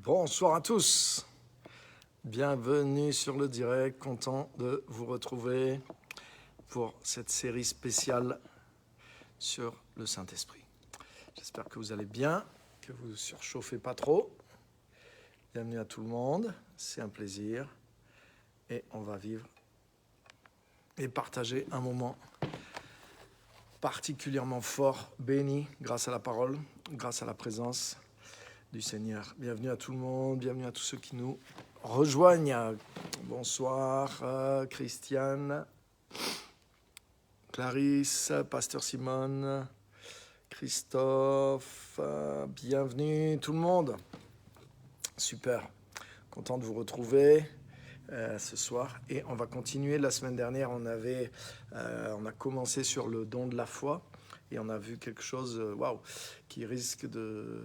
Bonsoir à tous, bienvenue sur le direct, content de vous retrouver pour cette série spéciale sur le Saint-Esprit. J'espère que vous allez bien, que vous ne surchauffez pas trop. Bienvenue à tout le monde, c'est un plaisir et on va vivre et partager un moment particulièrement fort, béni grâce à la parole, grâce à la présence du Seigneur. Bienvenue à tout le monde, bienvenue à tous ceux qui nous rejoignent. Bonsoir Christiane, Clarisse, Pasteur Simone, Christophe, bienvenue tout le monde. Super, content de vous retrouver ce soir. Et on va continuer. La semaine dernière, on a commencé sur le don de la foi et on a vu quelque chose qui risque de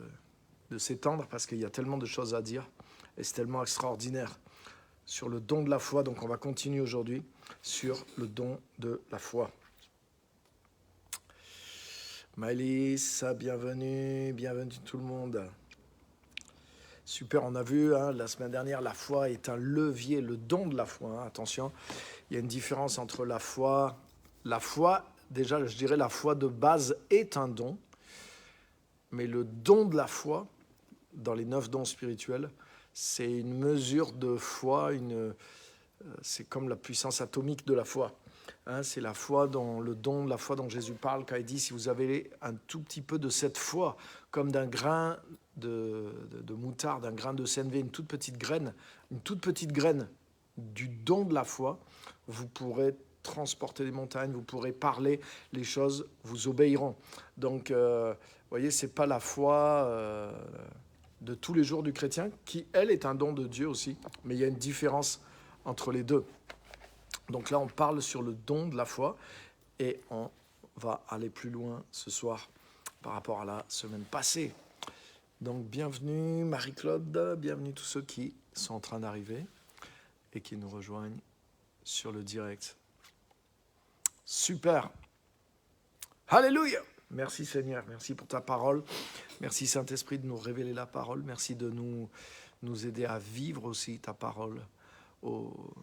s'étendre parce qu'il y a tellement de choses à dire et c'est tellement extraordinaire sur le don de la foi. Donc on va continuer aujourd'hui sur le don de la foi. Maëlys, bienvenue tout le monde. Super, on a vu la semaine dernière, la foi est un levier, le don de la foi. Attention, il y a une différence entre la foi. La foi, déjà je dirais la foi de base est un don, mais le don de la foi, dans les 9 dons spirituels, c'est une mesure de foi, c'est comme la puissance atomique de la foi. C'est la foi le don de la foi dont Jésus parle quand il dit si vous avez un tout petit peu de cette foi, comme d'un grain de moutarde, un grain de sénévé, une toute petite graine du don de la foi, vous pourrez transporter les montagnes, vous pourrez parler, les choses vous obéiront. Donc, vous voyez, c'est pas la foi de tous les jours du chrétien, qui, elle, est un don de Dieu aussi, mais il y a une différence entre les deux. Donc là, on parle sur le don de la foi, et on va aller plus loin ce soir par rapport à la semaine passée. Donc, bienvenue Marie-Claude, bienvenue tous ceux qui sont en train d'arriver et qui nous rejoignent sur le direct. Super. Alléluia. Merci Seigneur, merci pour ta parole. Merci Saint-Esprit de nous révéler la parole. Merci de nous aider à vivre aussi ta parole au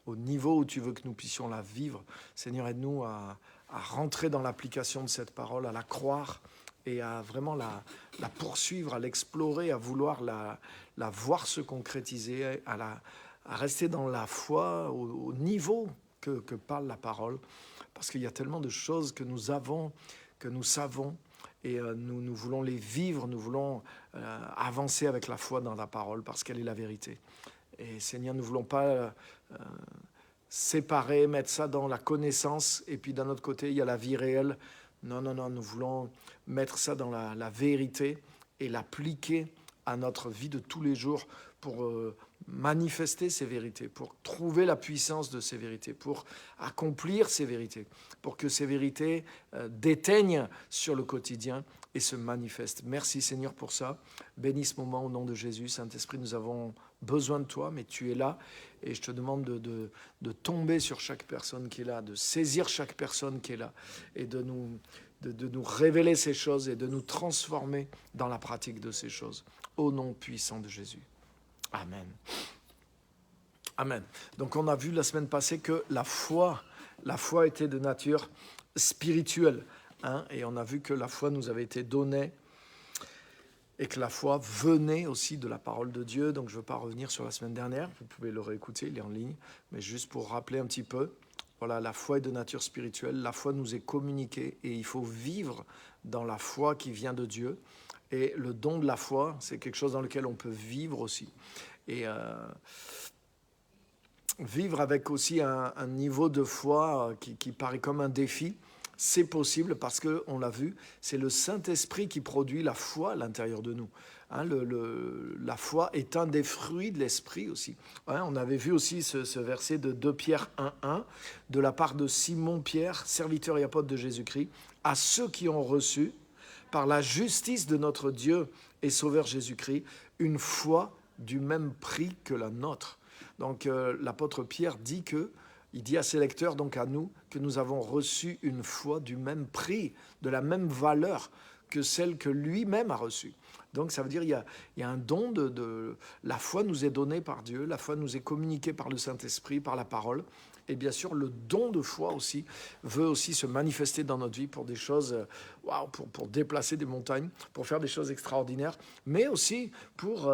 niveau où tu veux que nous puissions la vivre. Seigneur, aide-nous à rentrer dans l'application de cette parole, à la croire et à vraiment la poursuivre, à l'explorer, à vouloir la voir se concrétiser, à rester dans la foi au niveau que parle la parole. Parce qu'il y a tellement de choses que nous avons, que nous savons, et nous voulons les vivre, nous voulons avancer avec la foi dans la parole, parce qu'elle est la vérité. Et Seigneur, nous ne voulons pas séparer, mettre ça dans la connaissance, et puis d'un autre côté, il y a la vie réelle. Non, nous voulons mettre ça dans la vérité et l'appliquer à notre vie de tous les jours pour manifester ces vérités, pour trouver la puissance de ces vérités, pour accomplir ces vérités, pour que ces vérités déteignent sur le quotidien et se manifestent. Merci Seigneur pour ça. Bénis ce moment au nom de Jésus. Saint-Esprit, nous avons besoin de toi, mais tu es là et je te demande de tomber sur chaque personne qui est là, de saisir chaque personne qui est là et de nous révéler ces choses et de nous transformer dans la pratique de ces choses. Au nom puissant de Jésus. Amen. Amen. Donc on a vu la semaine passée que la foi était de nature spirituelle. Et on a vu que la foi nous avait été donnée et que la foi venait aussi de la parole de Dieu. Donc je ne veux pas revenir sur la semaine dernière, vous pouvez le réécouter, il est en ligne. Mais juste pour rappeler un petit peu, voilà, la foi est de nature spirituelle, la foi nous est communiquée et il faut vivre dans la foi qui vient de Dieu. Et le don de la foi, c'est quelque chose dans lequel on peut vivre aussi. Et vivre avec aussi un niveau de foi qui paraît comme un défi, c'est possible parce qu'on l'a vu, c'est le Saint-Esprit qui produit la foi à l'intérieur de nous. La foi est un des fruits de l'Esprit aussi. On avait vu aussi ce verset de 2 Pierre 1,1 de la part de Simon-Pierre, serviteur et apôtre de Jésus-Christ, à ceux qui ont reçu, par la justice de notre Dieu et Sauveur Jésus-Christ, une foi du même prix que la nôtre. Donc l'apôtre Pierre il dit à ses lecteurs, donc à nous, que nous avons reçu une foi du même prix, de la même valeur que celle que lui-même a reçue. Donc ça veut dire qu'il y a un don la foi nous est donnée par Dieu, la foi nous est communiquée par le Saint-Esprit, par la parole. Et bien sûr, le don de foi aussi veut aussi se manifester dans notre vie pour des choses, pour déplacer des montagnes, pour faire des choses extraordinaires, mais aussi pour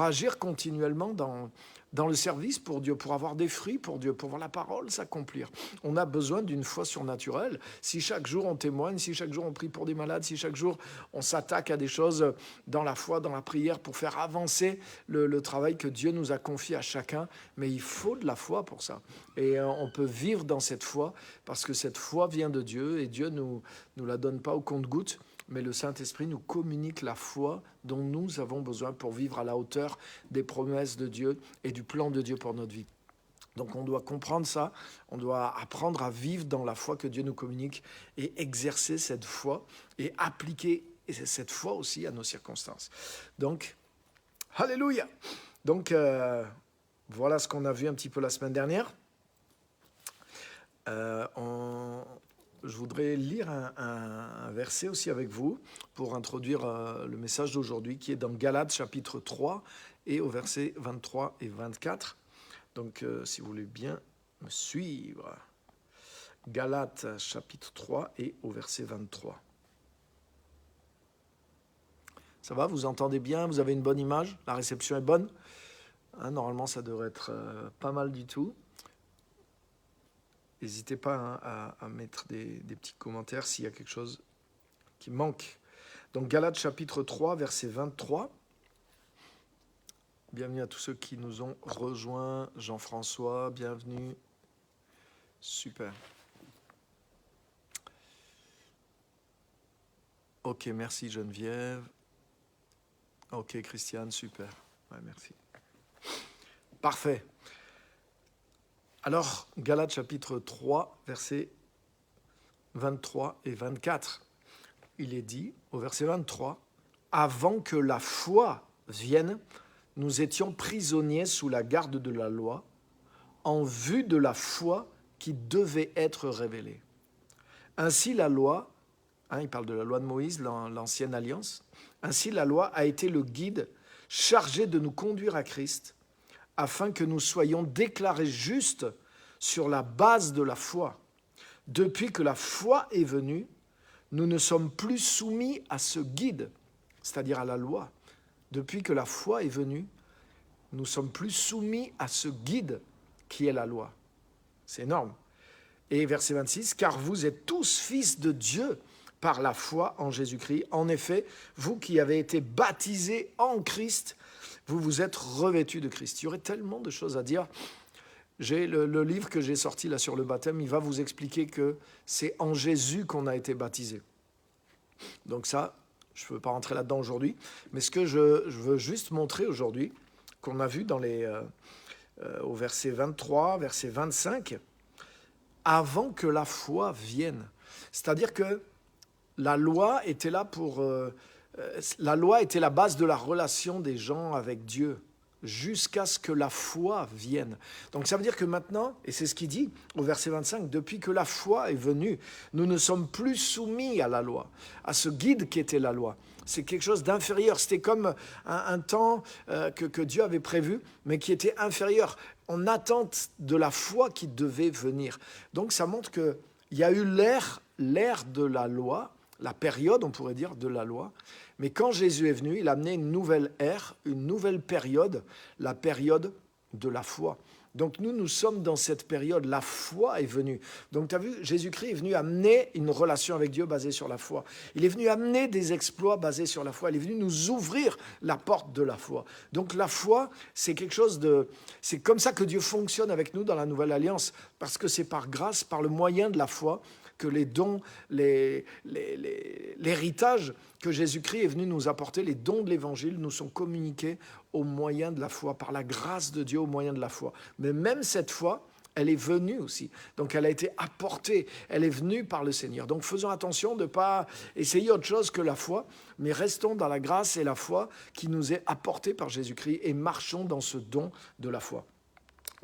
agir continuellement dans le service pour Dieu, pour avoir des fruits pour Dieu, pour voir la parole s'accomplir. On a besoin d'une foi surnaturelle. Si chaque jour on témoigne, si chaque jour on prie pour des malades, si chaque jour on s'attaque à des choses dans la foi, dans la prière, pour faire avancer le travail que Dieu nous a confié à chacun, mais il faut de la foi pour ça. Et on peut vivre dans cette foi parce que cette foi vient de Dieu et Dieu nous la donne pas au compte-gouttes, mais le Saint-Esprit nous communique la foi dont nous avons besoin pour vivre à la hauteur des promesses de Dieu et du plan de Dieu pour notre vie. Donc on doit comprendre ça, on doit apprendre à vivre dans la foi que Dieu nous communique et exercer cette foi et appliquer cette foi aussi à nos circonstances. Donc, alléluia. Donc voilà ce qu'on a vu un petit peu la semaine dernière. Je voudrais lire un verset aussi avec vous pour introduire le message d'aujourd'hui qui est dans Galates chapitre 3 et au verset 23 et 24. Donc si vous voulez bien me suivre. Galates chapitre 3 et au verset 23. Ça va, vous entendez bien? Vous avez une bonne image? La réception est bonne? Normalement, ça devrait être pas mal du tout. N'hésitez pas à mettre des petits commentaires s'il y a quelque chose qui manque. Donc Galates chapitre 3, verset 23. Bienvenue à tous ceux qui nous ont rejoints. Jean-François, bienvenue. Super. Ok, merci Geneviève. Ok, Christiane, super. Ouais, merci. Parfait. Alors, Galates chapitre 3, versets 23 et 24, il est dit, au verset 23, « Avant que la foi vienne, nous étions prisonniers sous la garde de la loi, en vue de la foi qui devait être révélée. Ainsi la loi, il parle de la loi de Moïse, l'ancienne alliance, ainsi la loi a été le guide chargé de nous conduire à Christ, afin que nous soyons déclarés justes sur la base de la foi. Depuis que la foi est venue, nous ne sommes plus soumis à ce guide, c'est-à-dire à la loi. Depuis que la foi est venue, nous ne sommes plus soumis à ce guide qui est la loi. C'est énorme. Et verset 26, « Car vous êtes tous fils de Dieu par la foi en Jésus-Christ. En effet, vous qui avez été baptisés en Christ, vous vous êtes revêtus de Christ. » Il y aurait tellement de choses à dire. J'ai le livre que j'ai sorti là sur le baptême, il va vous expliquer que c'est en Jésus qu'on a été baptisé. Donc ça, je ne veux pas rentrer là-dedans aujourd'hui, mais ce que je veux juste montrer aujourd'hui, qu'on a vu au verset 23, verset 25, avant que la foi vienne. C'est-à-dire que la loi était là la loi était la base de la relation des gens avec Dieu, jusqu'à ce que la foi vienne. Donc ça veut dire que maintenant, et c'est ce qu'il dit au verset 25, depuis que la foi est venue, nous ne sommes plus soumis à la loi, à ce guide qui était la loi. C'est quelque chose d'inférieur. C'était comme un temps que Dieu avait prévu, mais qui était inférieur, en attente de la foi qui devait venir. Donc ça montre qu'il y a eu l'ère de la loi, la période, on pourrait dire, de la loi. Mais quand Jésus est venu, il a amené une nouvelle ère, une nouvelle période, la période de la foi. Donc nous sommes dans cette période, la foi est venue. Donc tu as vu, Jésus-Christ est venu amener une relation avec Dieu basée sur la foi. Il est venu amener des exploits basés sur la foi. Il est venu nous ouvrir la porte de la foi. Donc la foi, c'est quelque chose de... C'est comme ça que Dieu fonctionne avec nous dans la Nouvelle Alliance, parce que c'est par grâce, par le moyen de la foi, que les dons, l'héritage que Jésus-Christ est venu nous apporter, les dons de l'Évangile nous sont communiqués au moyen de la foi, par la grâce de Dieu au moyen de la foi. Mais même cette foi, elle est venue aussi. Donc elle a été apportée, elle est venue par le Seigneur. Donc faisons attention de ne pas essayer autre chose que la foi, mais restons dans la grâce et la foi qui nous est apportée par Jésus-Christ et marchons dans ce don de la foi.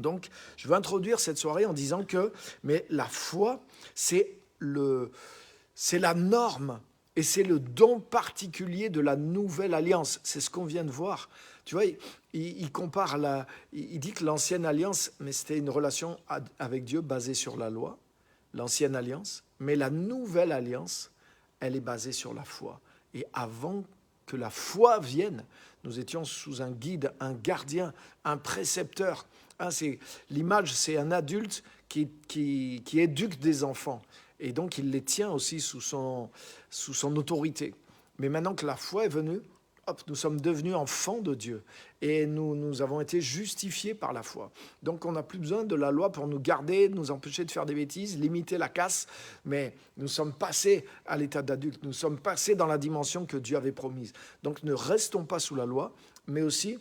Donc je veux introduire cette soirée en disant que mais la foi, c'est la norme Et c'est le don particulier de la nouvelle alliance. C'est ce qu'on vient de voir. Tu vois, il compare, il dit que l'ancienne alliance, mais c'était une relation avec Dieu basée sur la loi, l'ancienne alliance. Mais la nouvelle alliance, elle est basée sur la foi. Et avant que la foi vienne, nous étions sous un guide, un gardien, un précepteur. L'image, c'est un adulte qui éduque des enfants. Et donc, il les tient aussi sous son autorité. Mais maintenant que la foi est venue, hop, nous sommes devenus enfants de Dieu. Et nous avons été justifiés par la foi. Donc, on n'a plus besoin de la loi pour nous garder, nous empêcher de faire des bêtises, limiter la casse. Mais nous sommes passés à l'état d'adulte. Nous sommes passés dans la dimension que Dieu avait promise. Donc, ne restons pas sous la loi, mais aussi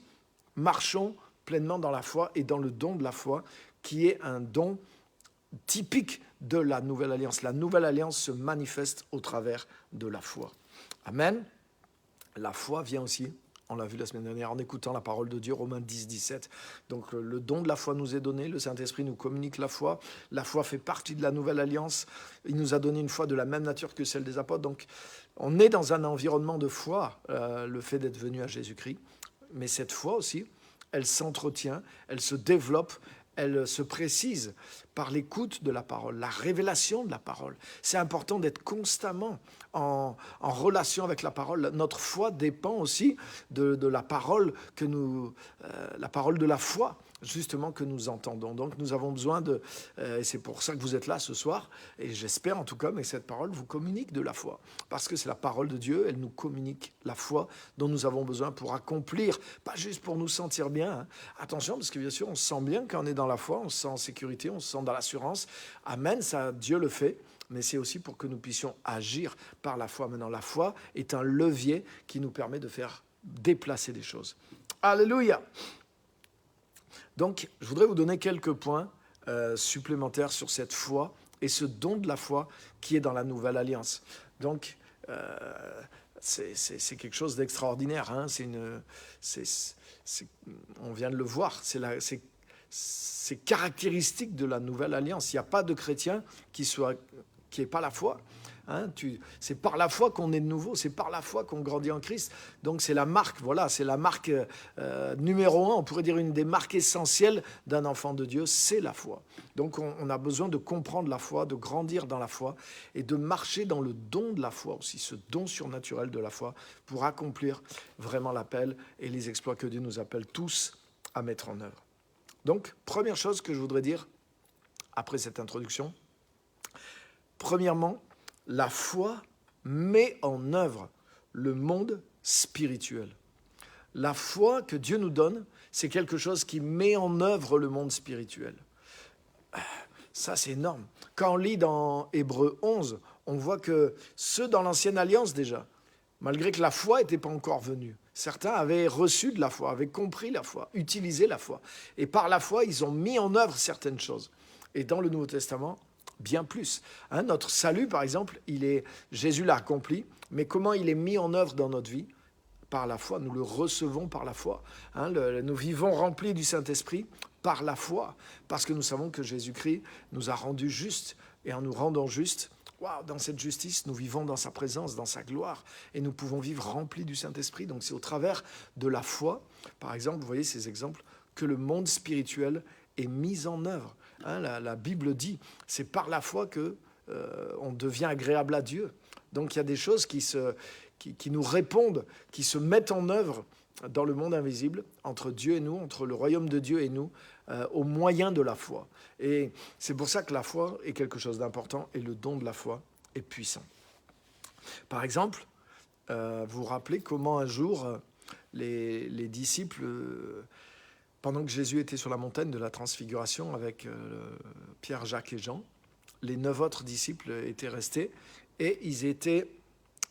marchons pleinement dans la foi et dans le don de la foi, qui est un don typique de la Nouvelle Alliance. La Nouvelle Alliance se manifeste au travers de la foi. Amen. La foi vient aussi, on l'a vu la semaine dernière, en écoutant la parole de Dieu, Romains 10, 17. Donc le don de la foi nous est donné, le Saint-Esprit nous communique la foi. La foi fait partie de la Nouvelle Alliance. Il nous a donné une foi de la même nature que celle des apôtres. Donc on est dans un environnement de foi, le fait d'être venu à Jésus-Christ. Mais cette foi aussi, elle s'entretient, elle se développe, elle se précise par l'écoute de la parole, la révélation de la parole. C'est important d'être constamment en relation avec la parole. Notre foi dépend aussi de la parole la parole de la foi, justement, que nous entendons. Donc nous avons besoin et c'est pour ça que vous êtes là ce soir, et j'espère en tout cas que cette parole vous communique de la foi, parce que c'est la parole de Dieu, elle nous communique la foi dont nous avons besoin pour accomplir, pas juste pour nous sentir bien. Attention, parce que bien sûr, on se sent bien quand on est dans la foi, on se sent en sécurité, on se sent dans l'assurance. Amen, ça, Dieu le fait. Mais c'est aussi pour que nous puissions agir par la foi. Maintenant, la foi est un levier qui nous permet de faire déplacer des choses. Alléluia! Donc, je voudrais vous donner quelques points supplémentaires sur cette foi et ce don de la foi qui est dans la Nouvelle Alliance. Donc, c'est quelque chose d'extraordinaire. Hein? On vient de le voir. C'est caractéristique de la Nouvelle Alliance. Il n'y a pas de chrétien qui n'ait pas la foi. Hein, c'est par la foi qu'on est de nouveau, c'est par la foi qu'on grandit en Christ. Donc c'est la marque, voilà, c'est la marque numéro 1, on pourrait dire une des marques essentielles d'un enfant de Dieu, c'est la foi. Donc on a besoin de comprendre la foi, de grandir dans la foi et de marcher dans le don de la foi aussi, ce don surnaturel de la foi pour accomplir vraiment l'appel et les exploits que Dieu nous appelle tous à mettre en œuvre. Donc, première chose que je voudrais dire après cette introduction, premièrement, la foi met en œuvre le monde spirituel. La foi que Dieu nous donne, c'est quelque chose qui met en œuvre le monde spirituel. Ça, c'est énorme. Quand on lit dans Hébreux 11, on voit que ceux dans l'Ancienne Alliance déjà, malgré que la foi n'était pas encore venue, certains avaient reçu de la foi, avaient compris la foi, utilisé la foi. Et par la foi, ils ont mis en œuvre certaines choses. Et dans le Nouveau Testament, bien plus. Hein, notre salut, par exemple, Jésus l'a accompli, mais comment il est mis en œuvre dans notre vie? Par la foi, nous le recevons par la foi. Hein, nous vivons remplis du Saint-Esprit par la foi, parce que nous savons que Jésus-Christ nous a rendus justes, et en nous rendant justes, dans cette justice, nous vivons dans sa présence, dans sa gloire, et nous pouvons vivre remplis du Saint-Esprit. Donc c'est au travers de la foi, par exemple, vous voyez ces exemples, que le monde spirituel est mis en œuvre. Hein, la Bible dit, c'est par la foi que on devient agréable à Dieu. Donc il y a des choses qui nous répondent, qui se mettent en œuvre dans le monde invisible, entre Dieu et nous, entre le royaume de Dieu et nous, au moyen de la foi. Et c'est pour ça que la foi est quelque chose d'important et le don de la foi est puissant. Par exemple, vous vous rappelez comment un jour les disciples... pendant que Jésus était sur la montagne de la transfiguration avec Pierre, Jacques et Jean, les 9 autres disciples étaient restés et ils étaient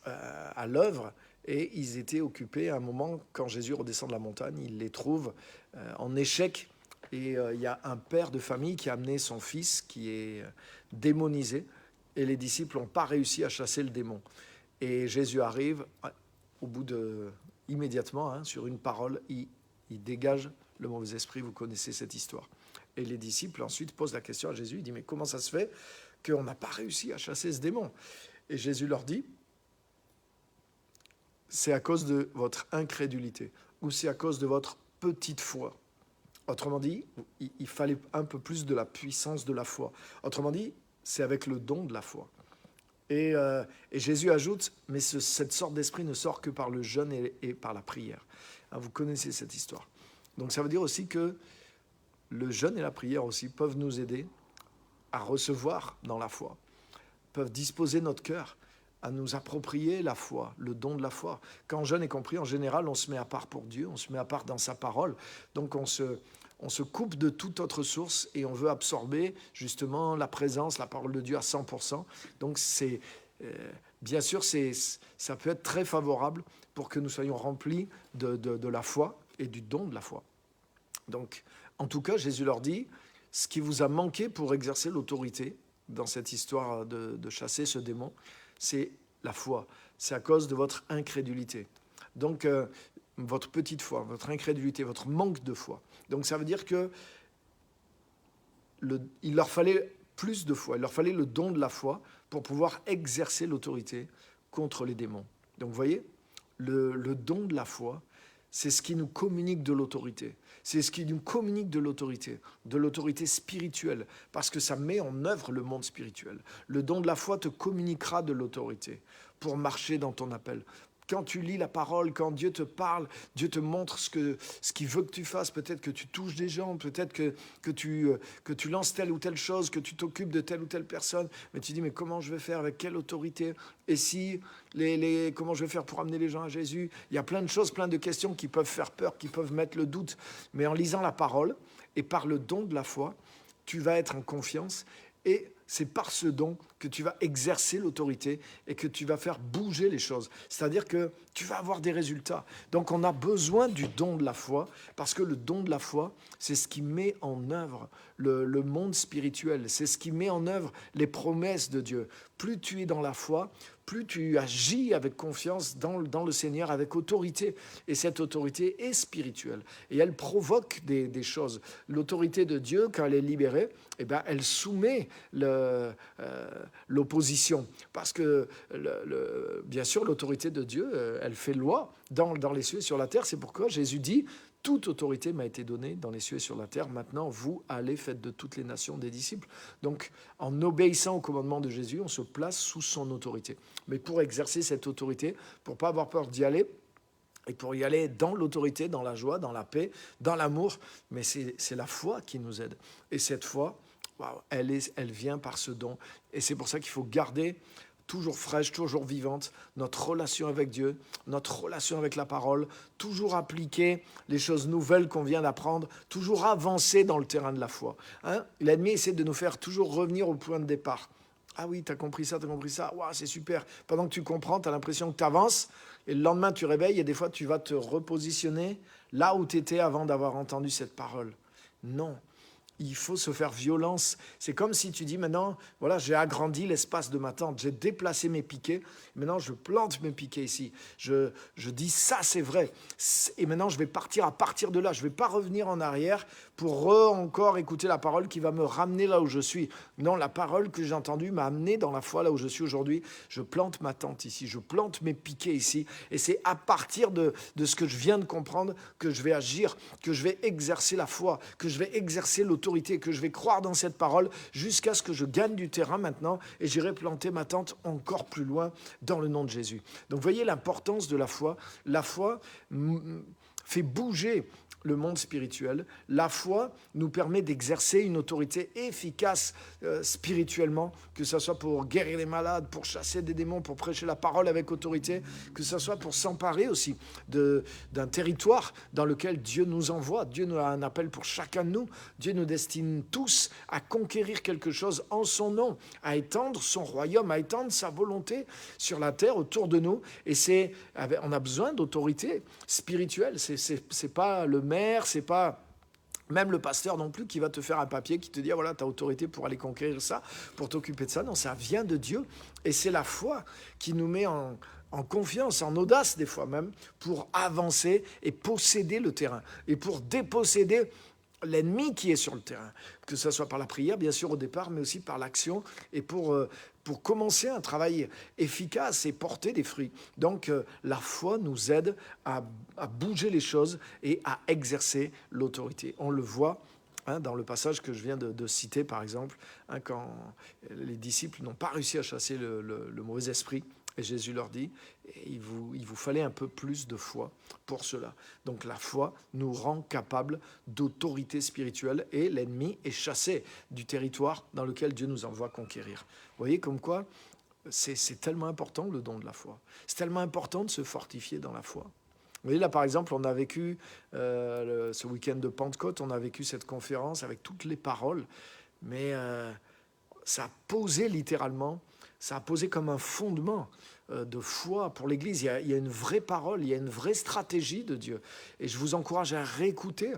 à l'œuvre et ils étaient occupés à un moment quand Jésus redescend de la montagne. Il les trouve en échec et il y a un père de famille qui a amené son fils qui est démonisé et les disciples n'ont pas réussi à chasser le démon. Et Jésus arrive immédiatement, sur une parole, il dégage le mauvais esprit, vous connaissez cette histoire. Et les disciples ensuite posent la question à Jésus, il dit, mais comment ça se fait qu'on n'a pas réussi à chasser ce démon? Et Jésus leur dit, c'est à cause de votre incrédulité ou c'est à cause de votre petite foi. Autrement dit, il fallait un peu plus de la puissance de la foi. Autrement dit, c'est avec le don de la foi. Et Jésus ajoute, mais cette sorte d'esprit ne sort que par le jeûne et par la prière. Hein, vous connaissez cette histoire. Donc ça veut dire aussi que le jeûne et la prière aussi peuvent nous aider à recevoir dans la foi, peuvent disposer notre cœur à nous approprier la foi, le don de la foi. Quand jeûne est compris, en général, on se met à part pour Dieu, on se met à part dans sa parole. Donc on se coupe de toute autre source et on veut absorber justement la présence, la parole de Dieu à 100%. Donc bien sûr, ça peut être très favorable pour que nous soyons remplis de la foi et du don de la foi. Donc, en tout cas, Jésus leur dit, ce qui vous a manqué pour exercer l'autorité dans cette histoire de chasser ce démon, c'est la foi. C'est à cause de votre incrédulité. Donc, votre petite foi, votre incrédulité, votre manque de foi. Donc, ça veut dire que il leur fallait plus de foi. Il leur fallait le don de la foi pour pouvoir exercer l'autorité contre les démons. Donc, vous voyez, le don de la foi, c'est ce qui nous communique de l'autorité. C'est ce qui nous communique de l'autorité spirituelle, parce que ça met en œuvre le monde spirituel. Le don de la foi te communiquera de l'autorité pour marcher dans ton appel. Quand tu lis la parole, quand Dieu te parle, Dieu te montre ce qu'il veut que tu fasses. Peut-être que tu touches des gens, peut-être que tu lances telle ou telle chose, que tu t'occupes de telle ou telle personne. Mais tu dis, mais comment je vais faire, avec quelle autorité? Et si, comment je vais faire pour amener les gens à Jésus? Il y a plein de choses, plein de questions qui peuvent faire peur, qui peuvent mettre le doute. Mais en lisant la parole et par le don de la foi, tu vas être en confiance et c'est par ce don que tu vas exercer l'autorité et que tu vas faire bouger les choses. C'est-à-dire que tu vas avoir des résultats. Donc on a besoin du don de la foi parce que le don de la foi, c'est ce qui met en œuvre le monde spirituel. C'est ce qui met en œuvre les promesses de Dieu. Plus tu es dans la foi, plus tu agis avec confiance dans le Seigneur, avec autorité. Et cette autorité est spirituelle. Et elle provoque des choses. L'autorité de Dieu, quand elle est libérée, eh bien, elle soumet l'opposition. Parce que, bien sûr, l'autorité de Dieu, elle fait loi dans les cieux et sur la terre. C'est pourquoi Jésus dit, toute autorité m'a été donnée dans les cieux et sur la terre. Maintenant, vous allez, faites de toutes les nations des disciples. Donc, en obéissant au commandement de Jésus, on se place sous son autorité. Mais pour exercer cette autorité, pour ne pas avoir peur d'y aller, et pour y aller dans l'autorité, dans la joie, dans la paix, dans l'amour, mais c'est la foi qui nous aide. Et cette foi, elle vient par ce don. Et c'est pour ça qu'il faut garder toujours fraîche, toujours vivante, notre relation avec Dieu, notre relation avec la parole, toujours appliquer les choses nouvelles qu'on vient d'apprendre, toujours avancer dans le terrain de la foi. Hein? L'ennemi essaie de nous faire toujours revenir au point de départ. Ah oui, t'as compris ça, waouh, c'est super. Pendant que tu comprends, t'as l'impression que t'avances, et le lendemain tu réveilles, et des fois tu vas te repositionner là où t'étais avant d'avoir entendu cette parole. Non. Il faut se faire violence. C'est comme si tu dis maintenant, voilà, j'ai agrandi l'espace de ma tente, j'ai déplacé mes piquets, maintenant je plante mes piquets ici. Je dis ça, c'est vrai. Et maintenant je vais partir à partir de là. Je ne vais pas revenir en arrière pour encore écouter la parole qui va me ramener là où je suis. Non, la parole que j'ai entendue m'a amené dans la foi là où je suis aujourd'hui. Je plante ma tente ici, je plante mes piquets ici. Et c'est à partir de ce que je viens de comprendre que je vais agir, que je vais exercer la foi, que je vais exercer l'autorité, que je vais croire dans cette parole jusqu'à ce que je gagne du terrain maintenant et j'irai planter ma tente encore plus loin dans le nom de Jésus. Donc voyez l'importance de la foi. La foi fait bouger le monde spirituel. La foi nous permet d'exercer une autorité efficace spirituellement, que ce soit pour guérir les malades, pour chasser des démons, pour prêcher la parole avec autorité, que ce soit pour s'emparer aussi d'un territoire dans lequel Dieu nous envoie. Dieu nous a un appel pour chacun de nous. Dieu nous destine tous à conquérir quelque chose en son nom, à étendre son royaume, à étendre sa volonté sur la terre autour de nous. Et on a besoin d'autorité spirituelle. C'est pas le maire, c'est pas même le pasteur non plus qui va te faire un papier qui te dit, ah, voilà, tu as autorité pour aller conquérir ça, pour t'occuper de ça. Non, ça vient de Dieu. Et c'est la foi qui nous met en confiance, en audace des fois même, pour avancer et posséder le terrain. Et pour déposséder l'ennemi qui est sur le terrain, que ce soit par la prière, bien sûr, au départ, mais aussi par l'action, et pour commencer un travail efficace et porter des fruits. Donc, la foi nous aide à bouger les choses et à exercer l'autorité. On le voit dans le passage que je viens de citer, par exemple, quand les disciples n'ont pas réussi à chasser le mauvais esprit, et Jésus leur dit, il vous fallait un peu plus de foi pour cela. Donc la foi nous rend capables d'autorité spirituelle et l'ennemi est chassé du territoire dans lequel Dieu nous envoie conquérir. Vous voyez comme quoi c'est tellement important le don de la foi. C'est tellement important de se fortifier dans la foi. Vous voyez, là, par exemple, on a vécu ce week-end de Pentecôte, on a vécu cette conférence avec toutes les paroles, mais ça a posé littéralement, ça a posé comme un fondement de foi pour l'Église. Il y a une vraie parole, il y a une vraie stratégie de Dieu. Et je vous encourage à réécouter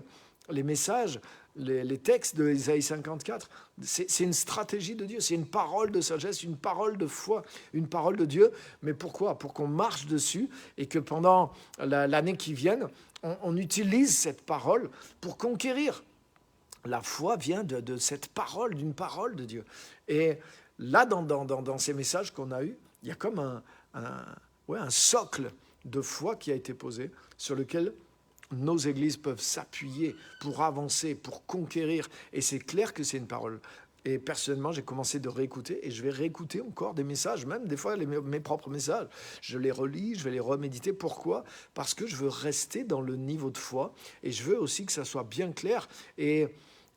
les messages, les textes de Ésaïe 54. C'est une stratégie de Dieu, c'est une parole de sagesse, une parole de foi, une parole de Dieu. Mais pourquoi ? Pour qu'on marche dessus et que pendant l'année qui vient, on utilise cette parole pour conquérir. La foi vient de cette parole, d'une parole de Dieu. Et là, dans ces messages qu'on a eus, il y a comme un socle de foi qui a été posé sur lequel nos églises peuvent s'appuyer pour avancer, pour conquérir. Et c'est clair que c'est une parole. Et personnellement, j'ai commencé de réécouter et je vais réécouter encore des messages, même des fois mes propres messages. Je les relis, je vais les reméditer. Pourquoi ? Parce que je veux rester dans le niveau de foi et je veux aussi que ça soit bien clair et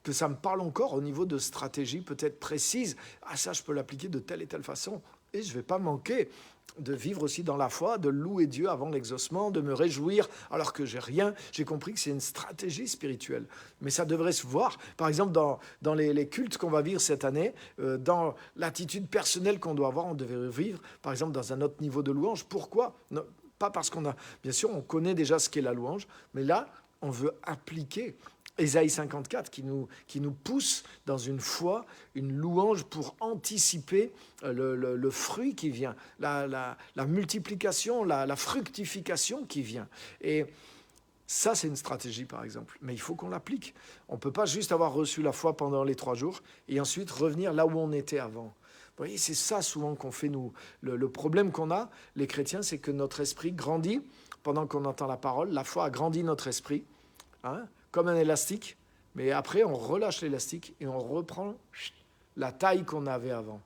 que ça me parle encore au niveau de stratégie peut-être précise. Ah, ça, je peux l'appliquer de telle et telle façon. Et je ne vais pas manquer de vivre aussi dans la foi, de louer Dieu avant l'exaucement, de me réjouir alors que j'ai rien. J'ai compris que c'est une stratégie spirituelle. Mais ça devrait se voir, par exemple, dans les cultes qu'on va vivre cette année, dans l'attitude personnelle qu'on doit avoir, on devrait vivre, par exemple, dans un autre niveau de louange. Pourquoi ? Non, pas parce qu'on a... Bien sûr, on connaît déjà ce qu'est la louange, mais là, on veut appliquer Ésaïe 54 qui nous pousse dans une foi, une louange pour anticiper le fruit qui vient, la multiplication, la fructification qui vient. Et ça, c'est une stratégie, par exemple. Mais il faut qu'on l'applique. On ne peut pas juste avoir reçu la foi pendant les 3 jours et ensuite revenir là où on était avant. Vous voyez, c'est ça souvent qu'on fait, nous. Le problème qu'on a, les chrétiens, c'est que notre esprit grandit pendant qu'on entend la parole. La foi a grandi notre esprit, comme un élastique, mais après on relâche l'élastique et on reprend la taille qu'on avait avant.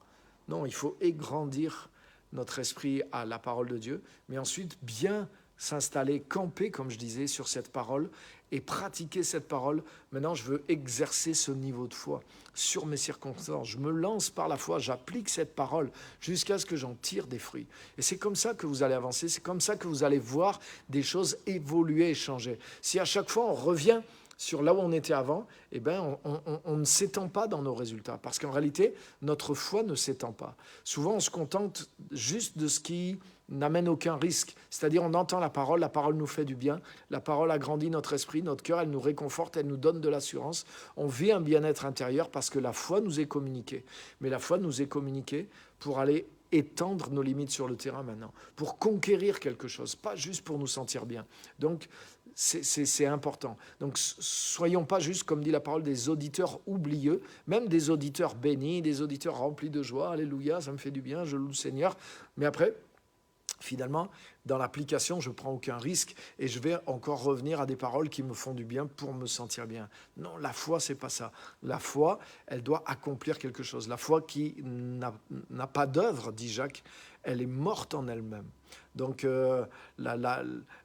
Non, il faut égrandir notre esprit à la parole de Dieu, mais ensuite bien s'installer, camper, comme je disais, sur cette parole et pratiquer cette parole. Maintenant, je veux exercer ce niveau de foi sur mes circonstances. Je me lance par la foi, j'applique cette parole jusqu'à ce que j'en tire des fruits. Et c'est comme ça que vous allez avancer, c'est comme ça que vous allez voir des choses évoluer et changer. Si à chaque fois on revient sur là où on était avant, eh ben on ne s'étend pas dans nos résultats. Parce qu'en réalité, notre foi ne s'étend pas. Souvent, on se contente juste de ce qui n'amène aucun risque. C'est-à-dire, on entend la parole nous fait du bien, la parole agrandit notre esprit, notre cœur, elle nous réconforte, elle nous donne de l'assurance. On vit un bien-être intérieur parce que la foi nous est communiquée. Mais la foi nous est communiquée pour aller étendre nos limites sur le terrain maintenant, pour conquérir quelque chose, pas juste pour nous sentir bien. Donc, c'est important. Donc, soyons pas juste, comme dit la parole, des auditeurs oublieux, même des auditeurs bénis, des auditeurs remplis de joie. Alléluia, ça me fait du bien, je loue le Seigneur. Mais après, finalement, dans l'application, je ne prends aucun risque et je vais encore revenir à des paroles qui me font du bien pour me sentir bien. Non, la foi, c'est pas ça. La foi, elle doit accomplir quelque chose. La foi qui n'a pas d'œuvre, dit Jacques, elle est morte en elle-même. Donc,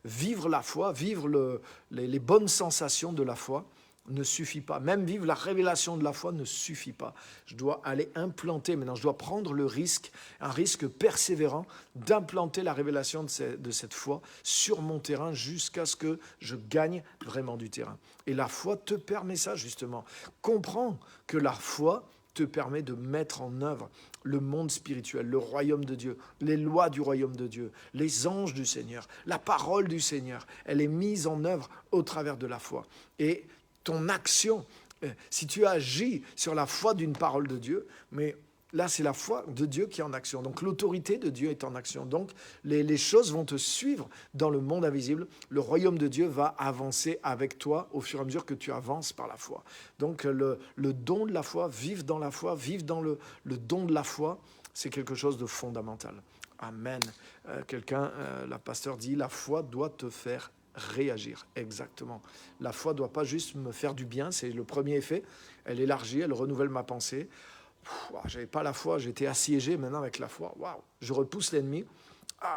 vivre la foi, vivre les bonnes sensations de la foi, ne suffit pas. Même vivre la révélation de la foi ne suffit pas. Je dois aller implanter, maintenant je dois prendre le risque, un risque persévérant, d'implanter la révélation de cette foi sur mon terrain jusqu'à ce que je gagne vraiment du terrain. Et la foi te permet ça justement. Comprends que la foi te permet de mettre en œuvre le monde spirituel, le royaume de Dieu, les lois du royaume de Dieu, les anges du Seigneur, la parole du Seigneur. Elle est mise en œuvre au travers de la foi. Et ton action, si tu agis sur la foi d'une parole de Dieu, mais Là, c'est la foi de Dieu qui est en action. Donc, l'autorité de Dieu est en action. Donc, les choses vont te suivre dans le monde invisible. Le royaume de Dieu va avancer avec toi au fur et à mesure que tu avances par la foi. Donc, le don de la foi, vivre dans la foi, vivre dans le don de la foi, c'est quelque chose de fondamental. Amen. La pasteur dit, la foi doit te faire réagir. Exactement. La foi ne doit pas juste me faire du bien, c'est le premier effet. Elle élargit, elle renouvelle ma pensée. J'avais pas la foi, j'étais assiégé. Maintenant avec la foi, waouh, je repousse l'ennemi.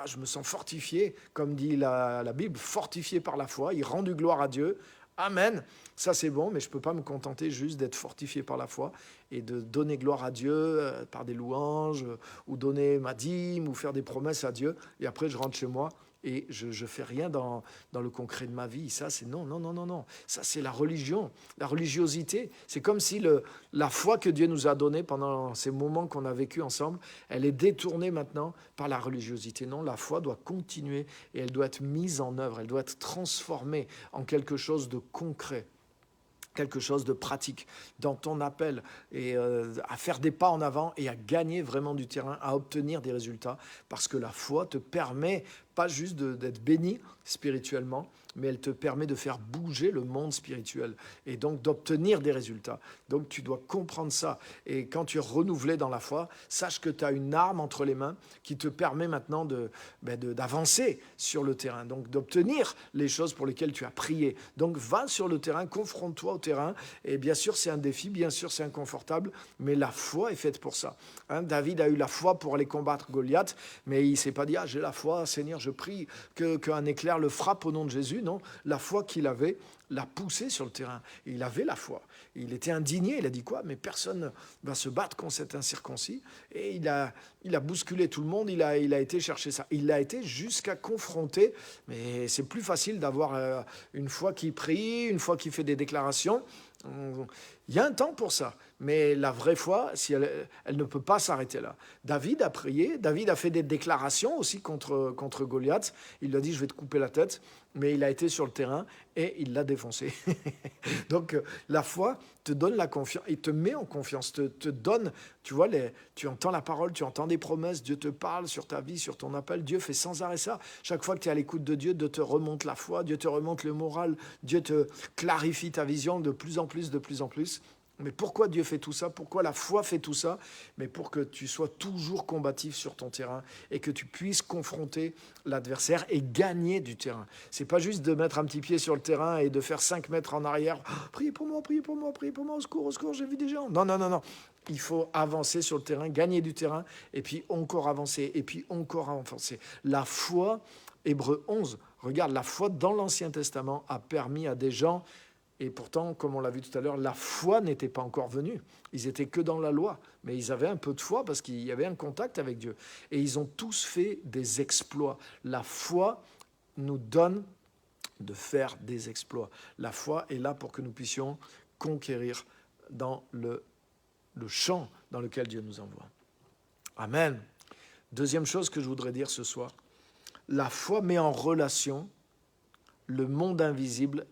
Je me sens fortifié, comme dit la Bible, fortifié par la foi. Il rend du gloire à Dieu. Amen. Ça c'est bon, mais je ne peux pas me contenter juste d'être fortifié par la foi et de donner gloire à Dieu par des louanges ou donner ma dîme ou faire des promesses à Dieu. Et après je rentre chez moi et je ne fais rien dans le concret de ma vie. Ça, c'est non. Ça, c'est la religion, la religiosité. C'est comme si la foi que Dieu nous a donnée pendant ces moments qu'on a vécu ensemble, elle est détournée maintenant par la religiosité. Non, la foi doit continuer et elle doit être mise en œuvre, elle doit être transformée en quelque chose de concret, quelque chose de pratique dans ton appel et à faire des pas en avant et à gagner vraiment du terrain, à obtenir des résultats, parce que la foi te permet pas juste d'être béni spirituellement, mais elle te permet de faire bouger le monde spirituel et donc d'obtenir des résultats. Donc tu dois comprendre ça. Et quand tu es renouvelé dans la foi, sache que tu as une arme entre les mains qui te permet maintenant d'avancer sur le terrain, donc d'obtenir les choses pour lesquelles tu as prié. Donc va sur le terrain, confronte-toi au terrain. Et bien sûr, c'est un défi, bien sûr, c'est inconfortable, mais la foi est faite pour ça. David a eu la foi pour aller combattre Goliath, mais il ne s'est pas dit « j'ai la foi, Seigneur, je prie qu'un éclair le frappe au nom de Jésus ». Non, la foi qu'il avait l'a poussé sur le terrain. Et il avait la foi. Il était indigné. Il a dit quoi? Mais personne va se battre contre cet incirconcis. Et il a bousculé tout le monde. Il a été chercher ça. Il a été jusqu'à confronter. Mais c'est plus facile d'avoir une foi qui prie, une foi qui fait des déclarations. Il y a un temps pour ça. Mais la vraie foi, si elle ne peut pas s'arrêter là. David a prié. David a fait des déclarations aussi contre Goliath. Il lui a dit, je vais te couper la tête. Mais il a été sur le terrain et il l'a défoncé. Donc la foi te donne la confiance, il te met en confiance, te donne, tu vois, tu entends la parole, tu entends des promesses, Dieu te parle sur ta vie, sur ton appel, Dieu fait sans arrêt ça. Chaque fois que tu es à l'écoute de Dieu te remonte la foi, Dieu te remonte le moral, Dieu te clarifie ta vision de plus en plus, de plus en plus. Mais pourquoi Dieu fait tout ça? Pourquoi la foi fait tout ça? Mais pour que tu sois toujours combatif sur ton terrain et que tu puisses confronter l'adversaire et gagner du terrain. C'est pas juste de mettre un petit pied sur le terrain et de faire 5 mètres en arrière. Priez pour moi, priez pour moi, priez pour moi, au secours, j'ai vu des gens. Non. Il faut avancer sur le terrain, gagner du terrain et puis encore avancer et puis encore avancer. La foi, Hébreux 11, regarde, la foi dans l'Ancien Testament a permis à des gens. Et pourtant, comme on l'a vu tout à l'heure, la foi n'était pas encore venue. Ils étaient que dans la loi. Mais ils avaient un peu de foi parce qu'il y avait un contact avec Dieu. Et ils ont tous fait des exploits. La foi nous donne de faire des exploits. La foi est là pour que nous puissions conquérir dans le champ dans lequel Dieu nous envoie. Amen. Deuxième chose que je voudrais dire ce soir. La foi met en relation le monde invisible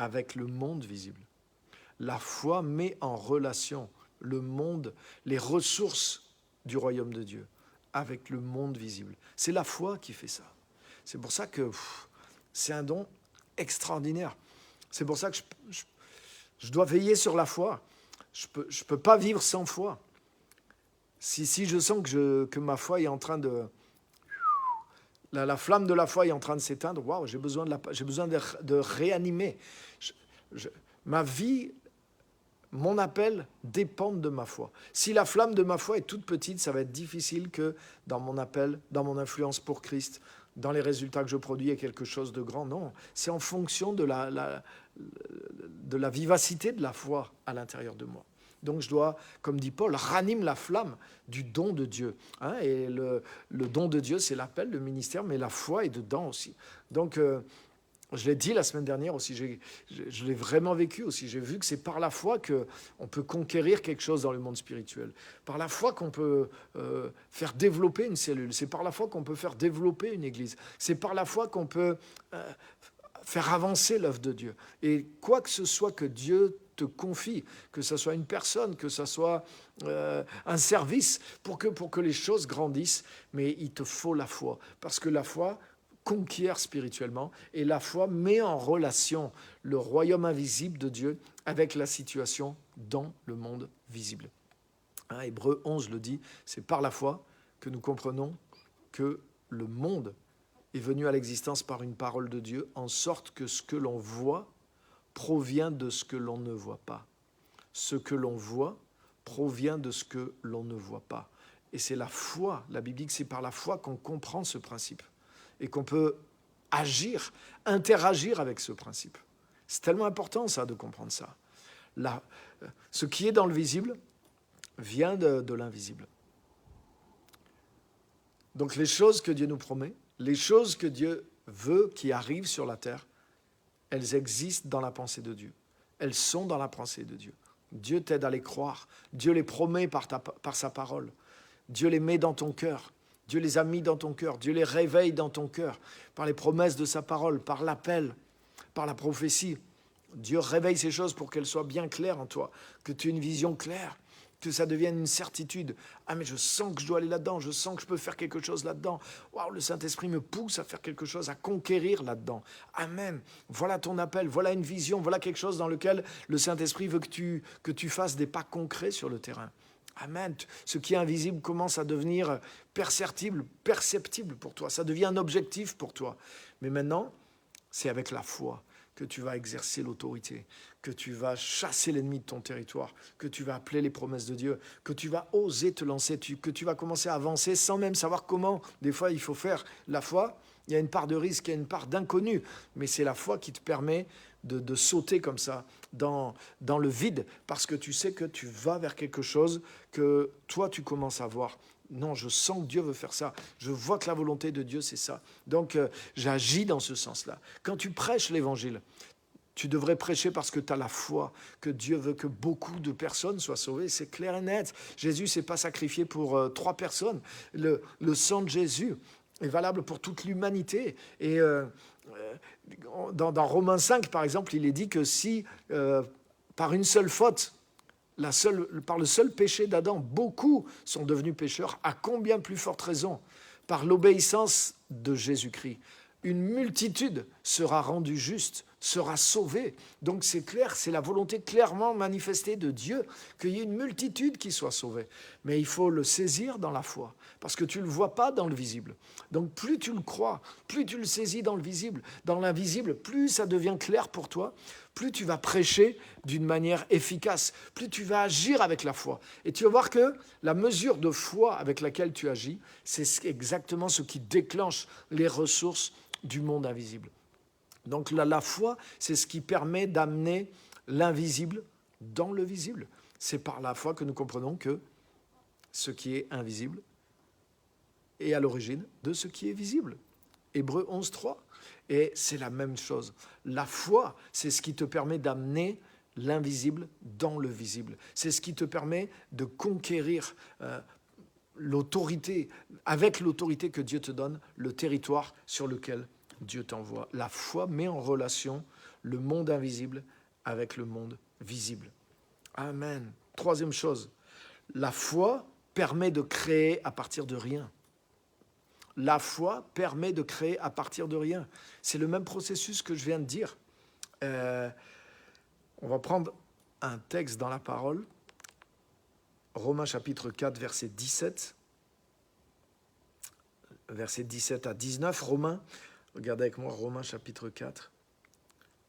avec le monde visible. La foi met en relation le monde, les ressources du royaume de Dieu avec le monde visible. C'est la foi qui fait ça. C'est pour ça que c'est un don extraordinaire. C'est pour ça que je dois veiller sur la foi. Je peux pas vivre sans foi. Si je sens que ma foi est en train de... La flamme de la foi est en train de s'éteindre. Waouh, j'ai besoin de réanimer. Ma vie, mon appel dépendent de ma foi. Si la flamme de ma foi est toute petite, ça va être difficile que dans mon appel, dans mon influence pour Christ, dans les résultats que je produis, il y ait quelque chose de grand. Non, c'est en fonction de la vivacité de la foi à l'intérieur de moi. Donc je dois, comme dit Paul, ranime la flamme du don de Dieu. Et le don de Dieu, c'est l'appel, le ministère, mais la foi est dedans aussi. Donc je l'ai dit la semaine dernière aussi, je l'ai vraiment vécu aussi. J'ai vu que c'est par la foi qu'on peut conquérir quelque chose dans le monde spirituel. Par la foi qu'on peut faire développer une cellule. C'est par la foi qu'on peut faire développer une église. C'est par la foi qu'on peut faire avancer l'œuvre de Dieu. Et quoi que ce soit que Dieu te confie, que ce soit une personne, que ce soit un service, pour que les choses grandissent. Mais il te faut la foi, parce que la foi conquiert spirituellement, et la foi met en relation le royaume invisible de Dieu avec la situation dans le monde visible. Hébreux 11 le dit, c'est par la foi que nous comprenons que le monde est venu à l'existence par une parole de Dieu, en sorte que ce que l'on voit provient de ce que l'on ne voit pas. Ce que l'on voit provient de ce que l'on ne voit pas. Et c'est la foi, la Bible dit que c'est par la foi qu'on comprend ce principe et qu'on peut agir, interagir avec ce principe. C'est tellement important ça, de comprendre ça. Ce qui est dans le visible vient de l'invisible. Donc les choses que Dieu nous promet, les choses que Dieu veut qui arrivent sur la terre, elles existent dans la pensée de Dieu. Elles sont dans la pensée de Dieu. Dieu t'aide à les croire. Dieu les promet par sa parole. Dieu les met dans ton cœur. Dieu les a mis dans ton cœur. Dieu les réveille dans ton cœur par les promesses de sa parole, par l'appel, par la prophétie. Dieu réveille ces choses pour qu'elles soient bien claires en toi, que tu aies une vision claire, que ça devienne une certitude. Ah, mais je sens que je dois aller là-dedans, je sens que je peux faire quelque chose là-dedans. Waouh, le Saint-Esprit me pousse à faire quelque chose, à conquérir là-dedans. Amen. Voilà ton appel, voilà une vision, voilà quelque chose dans lequel le Saint-Esprit veut que tu fasses des pas concrets sur le terrain. Amen. Ce qui est invisible commence à devenir perceptible pour toi. Ça devient un objectif pour toi. Mais maintenant, c'est avec la foi que tu vas exercer l'autorité, que tu vas chasser l'ennemi de ton territoire, que tu vas appeler les promesses de Dieu, que tu vas oser te lancer, que tu vas commencer à avancer sans même savoir comment. Des fois, il faut faire la foi. Il y a une part de risque, il y a une part d'inconnu, mais c'est la foi qui te permet de sauter comme ça dans le vide, parce que tu sais que tu vas vers quelque chose que toi, tu commences à voir. Non, je sens que Dieu veut faire ça. Je vois que la volonté de Dieu, c'est ça. Donc, j'agis dans ce sens-là. Quand tu prêches l'évangile, tu devrais prêcher parce que tu as la foi, que Dieu veut que beaucoup de personnes soient sauvées. C'est clair et net. Jésus ne s'est pas sacrifié pour 3 personnes. Le sang de Jésus est valable pour toute l'humanité. Et dans Romains 5, par exemple, il est dit que si, par une seule faute, par le seul péché d'Adam, beaucoup sont devenus pécheurs, à combien plus forte raison, par l'obéissance de Jésus-Christ, une multitude sera rendue juste, sera sauvée. Donc c'est clair, c'est la volonté clairement manifestée de Dieu qu'il y ait une multitude qui soit sauvée. Mais il faut le saisir dans la foi, parce que tu ne le vois pas dans le visible. Donc plus tu le crois, plus tu le saisis dans le visible, dans l'invisible, plus ça devient clair pour toi, plus tu vas prêcher d'une manière efficace, plus tu vas agir avec la foi. Et tu vas voir que la mesure de foi avec laquelle tu agis, c'est exactement ce qui déclenche les ressources du monde invisible. Donc la foi, c'est ce qui permet d'amener l'invisible dans le visible. C'est par la foi que nous comprenons que ce qui est invisible est à l'origine de ce qui est visible. Hébreux 11, 3. Et c'est la même chose. La foi, c'est ce qui te permet d'amener l'invisible dans le visible. C'est ce qui te permet de conquérir l'autorité, avec l'autorité que Dieu te donne, le territoire sur lequel Dieu t'envoie. La foi met en relation le monde invisible avec le monde visible. Amen. Troisième chose, la foi permet de créer à partir de rien. La foi permet de créer à partir de rien. C'est le même processus que je viens de dire. On va prendre un texte dans la parole. Romains chapitre 4, verset 17. Verset 17 à 19. Romains, regardez avec moi Romains chapitre 4,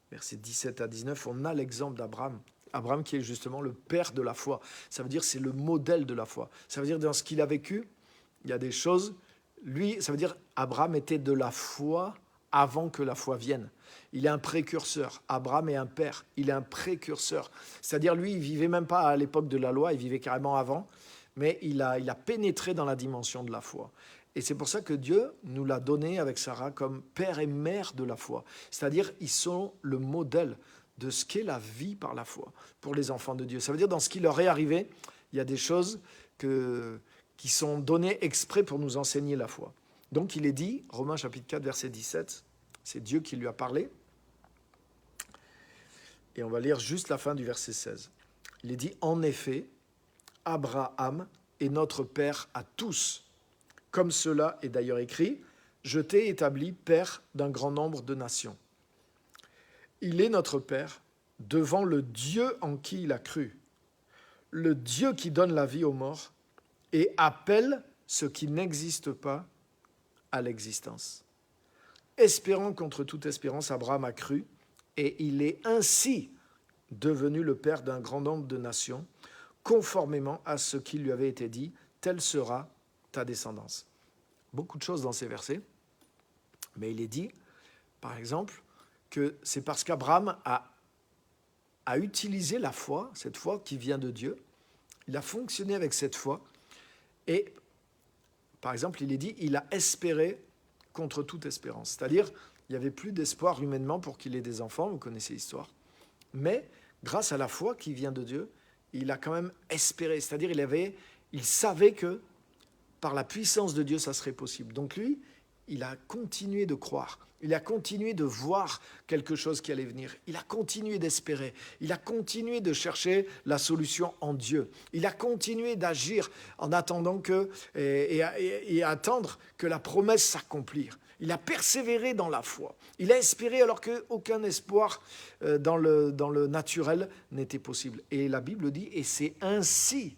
verset 17 à 19. On a l'exemple d'Abraham. Abraham qui est justement le père de la foi. Ça veut dire c'est le modèle de la foi. Ça veut dire dans ce qu'il a vécu, il y a des choses... Lui, ça veut dire Abraham était de la foi avant que la foi vienne. Il est un précurseur. Abraham est un père. Il est un précurseur. C'est-à-dire, lui, il ne vivait même pas à l'époque de la loi, il vivait carrément avant, mais il a pénétré dans la dimension de la foi. Et c'est pour ça que Dieu nous l'a donné avec Sarah comme père et mère de la foi. C'est-à-dire, ils sont le modèle de ce qu'est la vie par la foi pour les enfants de Dieu. Ça veut dire, dans ce qui leur est arrivé, il y a des choses qui sont données exprès pour nous enseigner la foi. Donc il est dit, Romains chapitre 4, verset 17, c'est Dieu qui lui a parlé. Et on va lire juste la fin du verset 16. Il est dit, « En effet, Abraham est notre père à tous. Comme cela est d'ailleurs écrit, je t'ai établi père d'un grand nombre de nations. Il est notre père devant le Dieu en qui il a cru, le Dieu qui donne la vie aux morts et appelle ce qui n'existe pas à l'existence. Espérant contre toute espérance, Abraham a cru, et il est ainsi devenu le père d'un grand nombre de nations, conformément à ce qui lui avait été dit, telle sera ta descendance. » Beaucoup de choses dans ces versets, mais il est dit, par exemple, que c'est parce qu'Abraham a utilisé la foi, cette foi qui vient de Dieu, il a fonctionné avec cette foi, et par exemple, il est dit, il a espéré contre toute espérance. C'est-à-dire, il n'y avait plus d'espoir humainement pour qu'il ait des enfants, vous connaissez l'histoire. Mais, grâce à la foi qui vient de Dieu, il a quand même espéré. C'est-à-dire, il savait que par la puissance de Dieu, ça serait possible. Donc lui, il a continué de croire. Il a continué de voir quelque chose qui allait venir. Il a continué d'espérer. Il a continué de chercher la solution en Dieu. Il a continué d'agir en attendant et attendre que la promesse s'accomplisse. Il a persévéré dans la foi. Il a espéré alors qu'aucun espoir dans le naturel n'était possible. Et la Bible dit, et c'est ainsi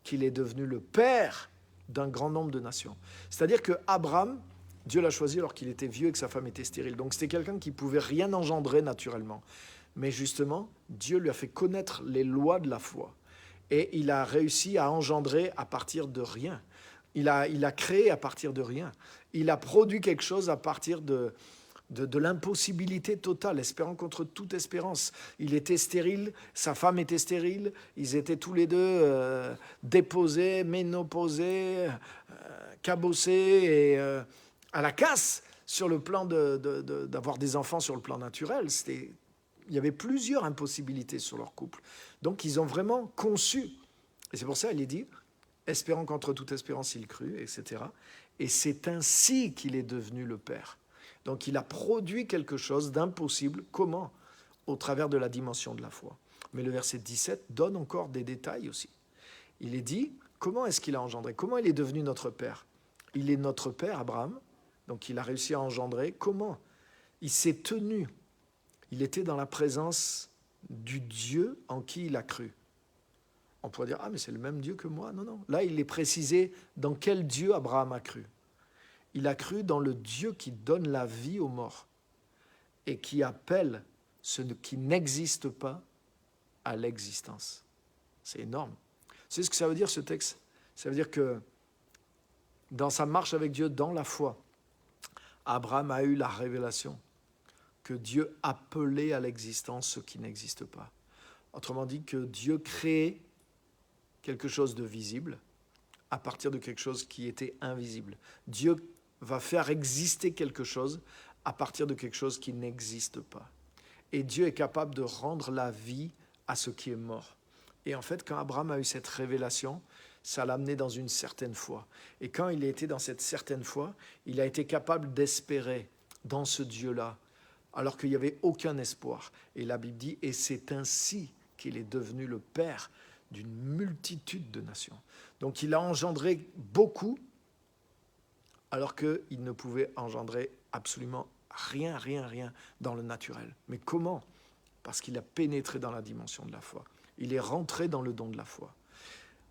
qu'il est devenu le père d'un grand nombre de nations. C'est-à-dire que Abraham, Dieu l'a choisi alors qu'il était vieux et que sa femme était stérile. Donc c'était quelqu'un qui ne pouvait rien engendrer naturellement. Mais justement, Dieu lui a fait connaître les lois de la foi. Et il a réussi à engendrer à partir de rien. Il a créé à partir de rien. Il a produit quelque chose à partir de l'impossibilité totale, espérant contre toute espérance. Il était stérile, sa femme était stérile, ils étaient tous les deux déposés, ménopausés, cabossés et à la casse sur le plan d'avoir des enfants sur le plan naturel. Il y avait plusieurs impossibilités sur leur couple. Donc ils ont vraiment conçu. Et c'est pour ça qu'il est dit, espérant contre toute espérance il crut, etc. Et c'est ainsi qu'il est devenu le père. Donc il a produit quelque chose d'impossible. Comment ? Au travers de la dimension de la foi. Mais le verset 17 donne encore des détails aussi. Il est dit, comment est-ce qu'il a engendré ? Comment il est devenu notre père ? Il est notre père, Abraham. Donc il a réussi à engendrer. Comment ? Il s'est tenu. Il était dans la présence du Dieu en qui il a cru. On pourrait dire, ah mais c'est le même Dieu que moi. Non, non. Là, il est précisé dans quel Dieu Abraham a cru. Il a cru dans le Dieu qui donne la vie aux morts et qui appelle ce qui n'existe pas à l'existence. C'est énorme. C'est ce que ça veut dire ce texte. Ça veut dire que dans sa marche avec Dieu, dans la foi, Abraham a eu la révélation que Dieu appelait à l'existence ce qui n'existe pas. Autrement dit, que Dieu créait quelque chose de visible à partir de quelque chose qui était invisible. Dieu va faire exister quelque chose à partir de quelque chose qui n'existe pas. Et Dieu est capable de rendre la vie à ce qui est mort. Et en fait, quand Abraham a eu cette révélation, ça l'a amené dans une certaine foi. Et quand il était dans cette certaine foi, il a été capable d'espérer dans ce Dieu-là, alors qu'il n'y avait aucun espoir. Et la Bible dit, et c'est ainsi qu'il est devenu le père d'une multitude de nations. Donc il a engendré beaucoup, alors qu'il ne pouvait engendrer absolument rien dans le naturel. Mais comment ? Parce qu'il a pénétré dans la dimension de la foi. Il est rentré dans le don de la foi.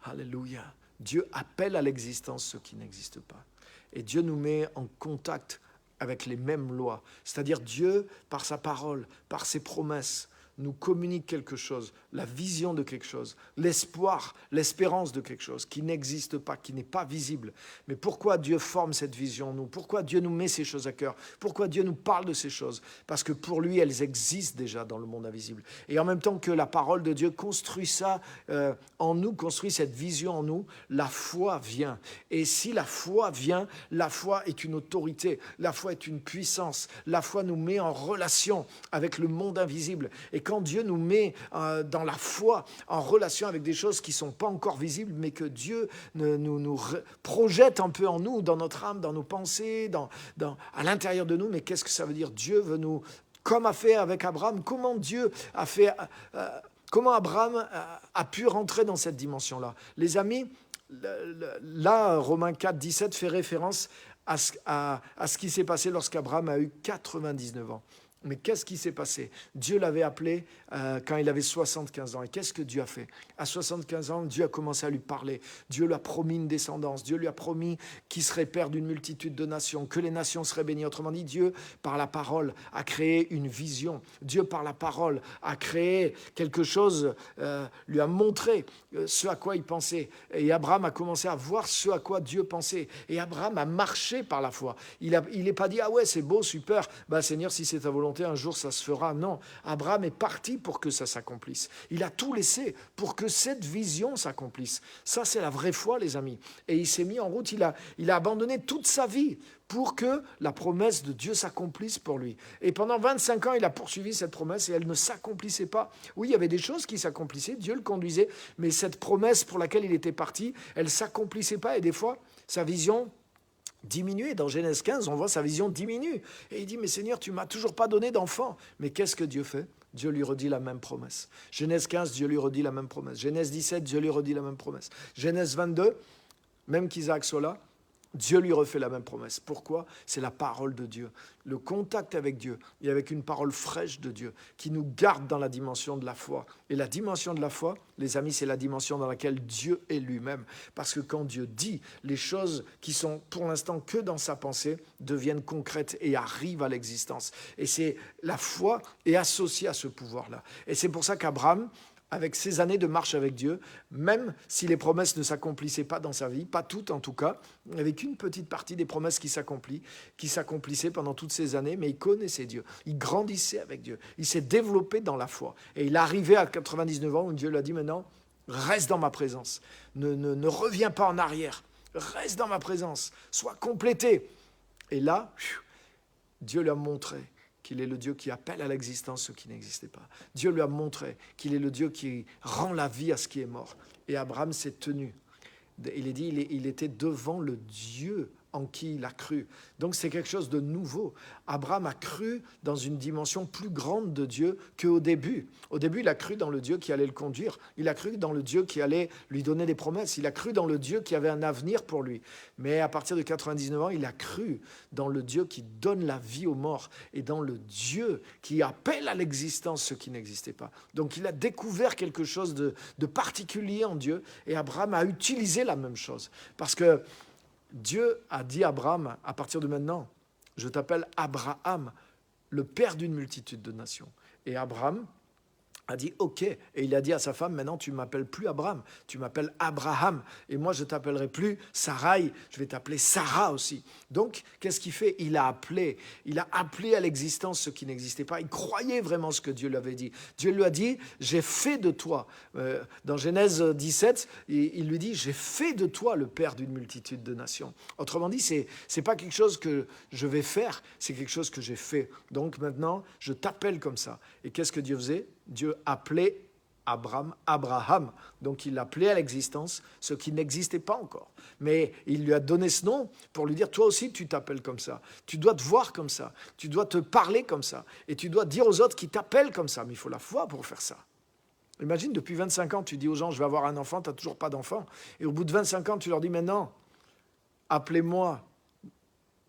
Alléluia. Dieu appelle à l'existence ce qui n'existe pas. Et Dieu nous met en contact avec les mêmes lois. C'est-à-dire Dieu, par sa parole, par ses promesses, nous communique quelque chose, la vision de quelque chose, l'espoir, l'espérance de quelque chose qui n'existe pas, qui n'est pas visible. Mais pourquoi Dieu forme cette vision en nous ? Pourquoi Dieu nous met ces choses à cœur ? Pourquoi Dieu nous parle de ces choses ? Parce que pour lui, elles existent déjà dans le monde invisible. Et en même temps que la parole de Dieu construit ça en nous, construit cette vision en nous, la foi vient. Et si la foi vient, la foi est une autorité, la foi est une puissance, la foi nous met en relation avec le monde invisible. Et quand Dieu nous met dans la foi en relation avec des choses qui ne sont pas encore visibles, mais que Dieu nous projette un peu en nous, dans notre âme, dans nos pensées, à l'intérieur de nous, mais qu'est-ce que ça veut dire ? Dieu veut nous comme a fait avec Abraham. Comment Dieu a fait, comment Abraham a pu rentrer dans cette dimension-là. Les amis, là, Romains 4, 17 fait référence à ce qui s'est passé lorsqu'Abraham a eu 99 ans. Mais qu'est-ce qui s'est passé? Dieu l'avait appelé quand il avait 75 ans. Et qu'est-ce que Dieu a fait? À 75 ans, Dieu a commencé à lui parler. Dieu lui a promis une descendance. Dieu lui a promis qu'il serait père d'une multitude de nations, que les nations seraient bénies. Autrement dit, Dieu, par la parole, a créé une vision. Dieu, par la parole, a créé quelque chose, lui a montré ce à quoi il pensait. Et Abraham a commencé à voir ce à quoi Dieu pensait. Et Abraham a marché par la foi. Il n'est pas dit, ah ouais, c'est beau, super, Seigneur, si c'est ta volonté, un jour ça se fera. Non, Abraham est parti pour que ça s'accomplisse. Il a tout laissé pour que cette vision s'accomplisse. Ça, c'est la vraie foi, les amis. Et il s'est mis en route, il a abandonné toute sa vie pour que la promesse de Dieu s'accomplisse pour lui. Et pendant 25 ans, il a poursuivi cette promesse et elle ne s'accomplissait pas. Oui, il y avait des choses qui s'accomplissaient, Dieu le conduisait, mais cette promesse pour laquelle il était parti, elle ne s'accomplissait pas. Et des fois, sa vision diminuer. Dans Genèse 15, on voit sa vision diminue. Et il dit, mais Seigneur, tu ne m'as toujours pas donné d'enfant. Mais qu'est-ce que Dieu fait? Dieu lui redit la même promesse. Genèse 15, Dieu lui redit la même promesse. Genèse 17, Dieu lui redit la même promesse. Genèse 22, même qu'Isaac soit là, Dieu lui refait la même promesse. Pourquoi? C'est la parole de Dieu. Le contact avec Dieu et avec une parole fraîche de Dieu qui nous garde dans la dimension de la foi. Et la dimension de la foi, les amis, c'est la dimension dans laquelle Dieu est lui-même. Parce que quand Dieu dit, les choses qui sont pour l'instant que dans sa pensée deviennent concrètes et arrivent à l'existence. Et c'est la foi est associée à ce pouvoir-là. Et c'est pour ça qu'Abraham, avec ses années de marche avec Dieu, même si les promesses ne s'accomplissaient pas dans sa vie, pas toutes en tout cas, avec une petite partie des promesses qui s'accomplissaient pendant toutes ces années, mais il connaissait Dieu, il grandissait avec Dieu, il s'est développé dans la foi. Et il est arrivé à 99 ans où Dieu lui a dit maintenant, reste dans ma présence, ne reviens pas en arrière, reste dans ma présence, sois complété. Et là, Dieu lui a montré qu'il est le Dieu qui appelle à l'existence ce qui n'existait pas. Dieu lui a montré qu'il est le Dieu qui rend la vie à ce qui est mort. Et Abraham s'est tenu. Il est dit, il était devant le Dieu en qui il a cru. Donc c'est quelque chose de nouveau. Abraham a cru dans une dimension plus grande de Dieu qu'au début. Au début, il a cru dans le Dieu qui allait le conduire. Il a cru dans le Dieu qui allait lui donner des promesses. Il a cru dans le Dieu qui avait un avenir pour lui. Mais à partir de 99 ans, il a cru dans le Dieu qui donne la vie aux morts et dans le Dieu qui appelle à l'existence ce qui n'existait pas. Donc il a découvert quelque chose de particulier en Dieu et Abraham a utilisé la même chose. Parce que Dieu a dit à Abraham, à partir de maintenant, je t'appelle Abraham, le père d'une multitude de nations. Et Abraham a dit ok, et il a dit à sa femme, maintenant tu ne m'appelles plus Abraham, tu m'appelles Abraham, et moi je ne t'appellerai plus Sarai, je vais t'appeler Sarah aussi. Donc qu'est-ce qu'il fait? Il a appelé à l'existence ce qui n'existait pas, il croyait vraiment ce que Dieu lui avait dit. Dieu lui a dit, j'ai fait de toi, dans Genèse 17, il lui dit, j'ai fait de toi le père d'une multitude de nations. Autrement dit, c'est pas quelque chose que je vais faire, c'est quelque chose que j'ai fait. Donc maintenant, je t'appelle comme ça. Et qu'est-ce que Dieu faisait? Dieu appelait Abraham. Donc il appelait à l'existence ce qui n'existait pas encore. Mais il lui a donné ce nom pour lui dire, toi aussi tu t'appelles comme ça. Tu dois te voir comme ça. Tu dois te parler comme ça. Et tu dois dire aux autres qui t'appellent comme ça. Mais il faut la foi pour faire ça. Imagine, depuis 25 ans, tu dis aux gens, je vais avoir un enfant, tu n'as toujours pas d'enfant. Et au bout de 25 ans, tu leur dis, maintenant, appelez-moi.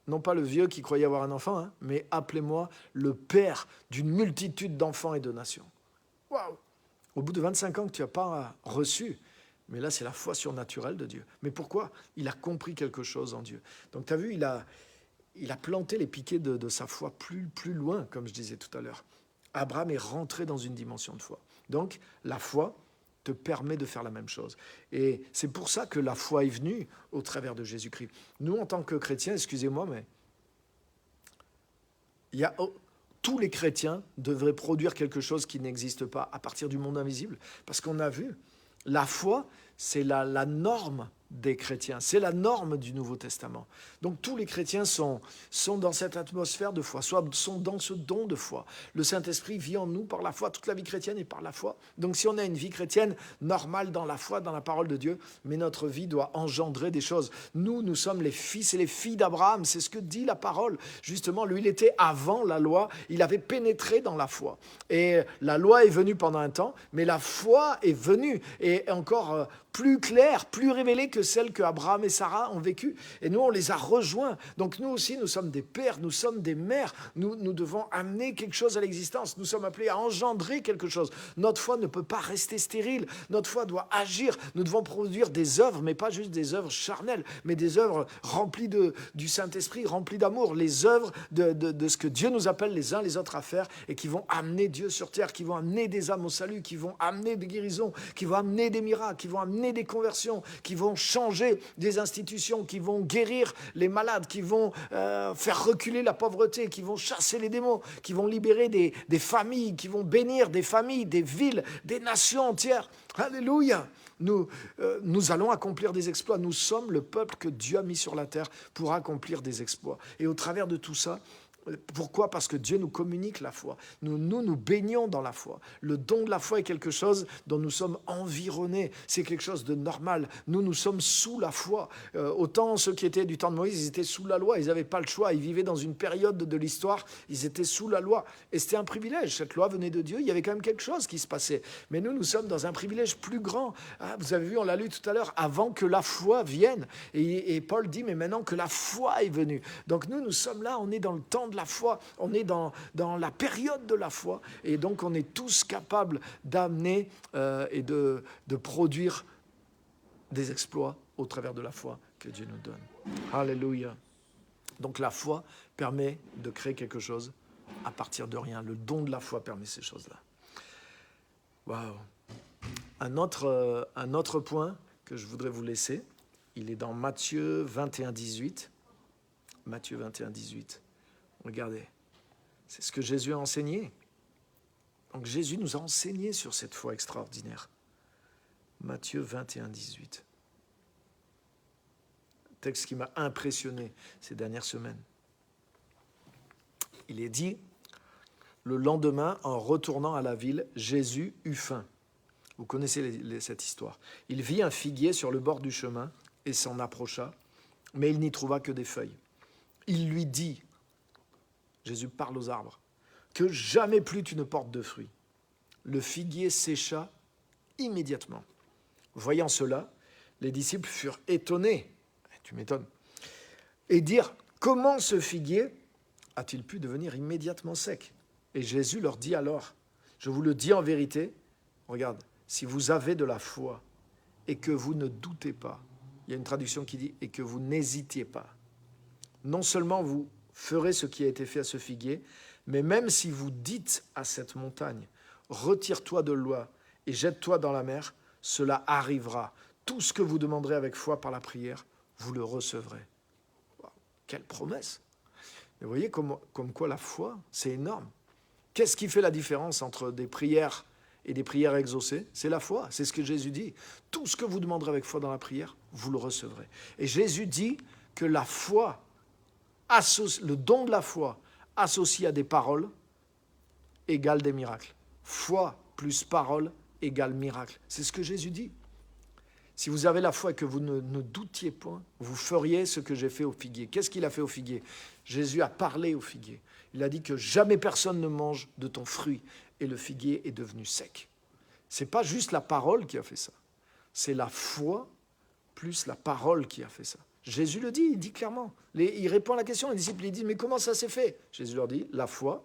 Non pas le vieux qui croyait avoir un enfant, mais appelez-moi le père d'une multitude d'enfants et de nations. Waouh! Au bout de 25 ans que tu n'as pas reçu, mais là c'est la foi surnaturelle de Dieu. Mais pourquoi? Il a compris quelque chose en Dieu. Donc tu as vu, il a planté les piquets de sa foi plus loin, comme je disais tout à l'heure. Abraham est rentré dans une dimension de foi. Donc la foi te permet de faire la même chose. Et c'est pour ça que la foi est venue au travers de Jésus-Christ. Nous, en tant que chrétiens, excusez-moi, mais tous les chrétiens devraient produire quelque chose qui n'existe pas à partir du monde invisible. Parce qu'on a vu, la foi, c'est la norme des chrétiens. C'est la norme du Nouveau Testament. Donc tous les chrétiens sont dans cette atmosphère de foi, soit sont dans ce don de foi. Le Saint-Esprit vit en nous par la foi, toute la vie chrétienne est par la foi. Donc si on a une vie chrétienne normale dans la foi, dans la parole de Dieu, mais notre vie doit engendrer des choses. Nous sommes les fils et les filles d'Abraham, c'est ce que dit la parole. Justement, lui, il était avant la loi, il avait pénétré dans la foi. Et la loi est venue pendant un temps, mais la foi est venue et encore plus claire, plus révélée que celle que Abraham et Sarah ont vécue. Et nous, on les a rejoints. Donc nous aussi, nous sommes des pères, nous sommes des mères. Nous devons amener quelque chose à l'existence. Nous sommes appelés à engendrer quelque chose. Notre foi ne peut pas rester stérile. Notre foi doit agir. Nous devons produire des œuvres, mais pas juste des œuvres charnelles, mais des œuvres remplies du Saint-Esprit, remplies d'amour. Les œuvres de ce que Dieu nous appelle les uns les autres à faire et qui vont amener Dieu sur terre, qui vont amener des âmes au salut, qui vont amener des guérisons, qui vont amener des miracles, qui vont amener des conversions, qui vont changer des institutions, qui vont guérir les malades, qui vont faire reculer la pauvreté, qui vont chasser les démons, qui vont libérer des familles, qui vont bénir des familles, des villes, des nations entières. Alléluia! Nous allons accomplir des exploits. Nous sommes le peuple que Dieu a mis sur la terre pour accomplir des exploits. Et au travers de tout ça, pourquoi ? Parce que Dieu nous communique la foi. Nous baignons dans la foi. Le don de la foi est quelque chose dont nous sommes environnés. C'est quelque chose de normal. Nous sommes sous la foi. Autant ceux qui étaient du temps de Moïse, ils étaient sous la loi. Ils n'avaient pas le choix. Ils vivaient dans une période de l'histoire. Ils étaient sous la loi. Et c'était un privilège. Cette loi venait de Dieu. Il y avait quand même quelque chose qui se passait. Mais nous sommes dans un privilège plus grand. Vous avez vu, on l'a lu tout à l'heure, avant que la foi vienne. Et Paul dit, mais maintenant que la foi est venue. Donc nous sommes là, on est dans le temps de la foi, on est dans la période de la foi, et donc on est tous capables d'amener et de produire des exploits au travers de la foi que Dieu nous donne. Alléluia. Donc la foi permet de créer quelque chose à partir de rien. Le don de la foi permet ces choses-là. Waouh. Un autre point que je voudrais vous laisser, il est dans Matthieu 21, 18. Matthieu 21, 18. Regardez, c'est ce que Jésus a enseigné. Donc Jésus nous a enseigné sur cette foi extraordinaire. Matthieu 21, 18. Texte qui m'a impressionné ces dernières semaines. Il est dit, le lendemain, en retournant à la ville, Jésus eut faim. Vous connaissez cette histoire. Il vit un figuier sur le bord du chemin et s'en approcha, mais il n'y trouva que des feuilles. Il lui dit, Jésus parle aux arbres, que jamais plus tu ne portes de fruits. Le figuier sécha immédiatement. Voyant cela, les disciples furent étonnés, tu m'étonnes, et dirent, comment ce figuier a-t-il pu devenir immédiatement sec ? Et Jésus leur dit alors, je vous le dis en vérité, regarde, si vous avez de la foi et que vous ne doutez pas, il y a une traduction qui dit, et que vous n'hésitiez pas, non seulement vous ferez ce qui a été fait à ce figuier, mais même si vous dites à cette montagne, retire-toi de là et jette-toi dans la mer, cela arrivera. Tout ce que vous demanderez avec foi par la prière, vous le recevrez. Wow, quelle promesse! Mais vous voyez comme quoi la foi, c'est énorme. Qu'est-ce qui fait la différence entre des prières et des prières exaucées? C'est la foi, c'est ce que Jésus dit. Tout ce que vous demanderez avec foi dans la prière, vous le recevrez. Et Jésus dit que la foi, le don de la foi associé à des paroles égale des miracles. Foi plus parole égale miracle. C'est ce que Jésus dit. Si vous avez la foi et que vous ne doutiez point, vous feriez ce que j'ai fait au figuier. Qu'est-ce qu'il a fait au figuier? Jésus a parlé au figuier. Il a dit que jamais personne ne mange de ton fruit. Et le figuier est devenu sec. Ce n'est pas juste la parole qui a fait ça. C'est la foi plus la parole qui a fait ça. Jésus le dit, il dit clairement. Il répond à la question, les disciples lui disent, mais comment ça s'est fait? Jésus leur dit, la foi,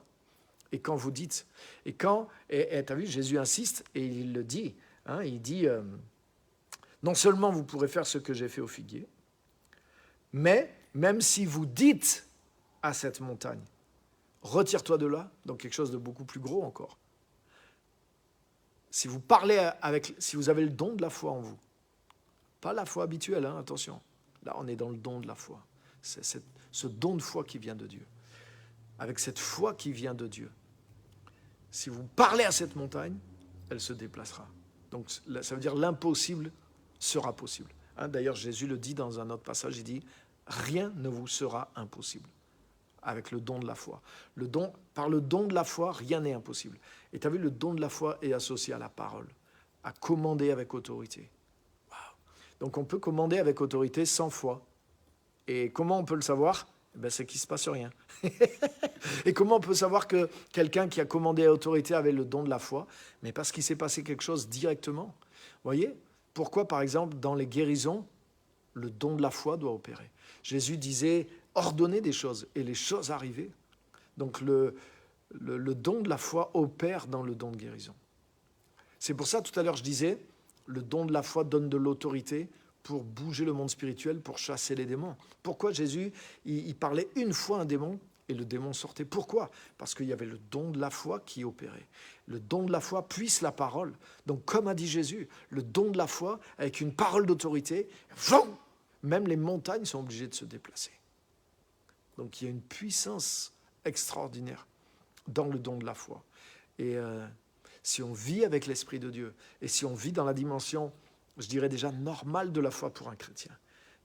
et quand vous dites. Et tu as vu, Jésus insiste, et il le dit. Il dit, non seulement vous pourrez faire ce que j'ai fait au figuier, mais même si vous dites à cette montagne, retire-toi de là, donc quelque chose de beaucoup plus gros encore. Si vous parlez si vous avez le don de la foi en vous, pas la foi habituelle, attention. Là, on est dans le don de la foi. C'est ce don de foi qui vient de Dieu. Avec cette foi qui vient de Dieu, si vous parlez à cette montagne, elle se déplacera. Donc, ça veut dire l'impossible sera possible. D'ailleurs, Jésus le dit dans un autre passage, il dit « Rien ne vous sera impossible » avec le don de la foi. Par le don de la foi, rien n'est impossible. Et tu as vu, le don de la foi est associé à la parole, à commander avec autorité. Wow. Donc on peut commander avec autorité sans foi. Et comment on peut le savoir ? C'est qu'il ne se passe rien. Et comment on peut savoir que quelqu'un qui a commandé à autorité avait le don de la foi ? Mais parce qu'il s'est passé quelque chose directement. Vous voyez ? Pourquoi, par exemple, dans les guérisons, le don de la foi doit opérer ? Jésus disait « ordonnez des choses » et les choses arrivaient. Donc le don de la foi opère dans le don de guérison. C'est pour ça, tout à l'heure, je disais, le don de la foi donne de l'autorité pour bouger le monde spirituel, pour chasser les démons. Pourquoi Jésus, il parlait une fois un démon et le démon sortait ? Pourquoi ? Parce qu'il y avait le don de la foi qui opérait. Le don de la foi puise la parole. Donc, comme a dit Jésus, le don de la foi, avec une parole d'autorité, même les montagnes sont obligées de se déplacer. Donc, il y a une puissance extraordinaire dans le don de la foi. Et si on vit avec l'Esprit de Dieu, et si on vit dans la dimension, je dirais déjà normale de la foi pour un chrétien,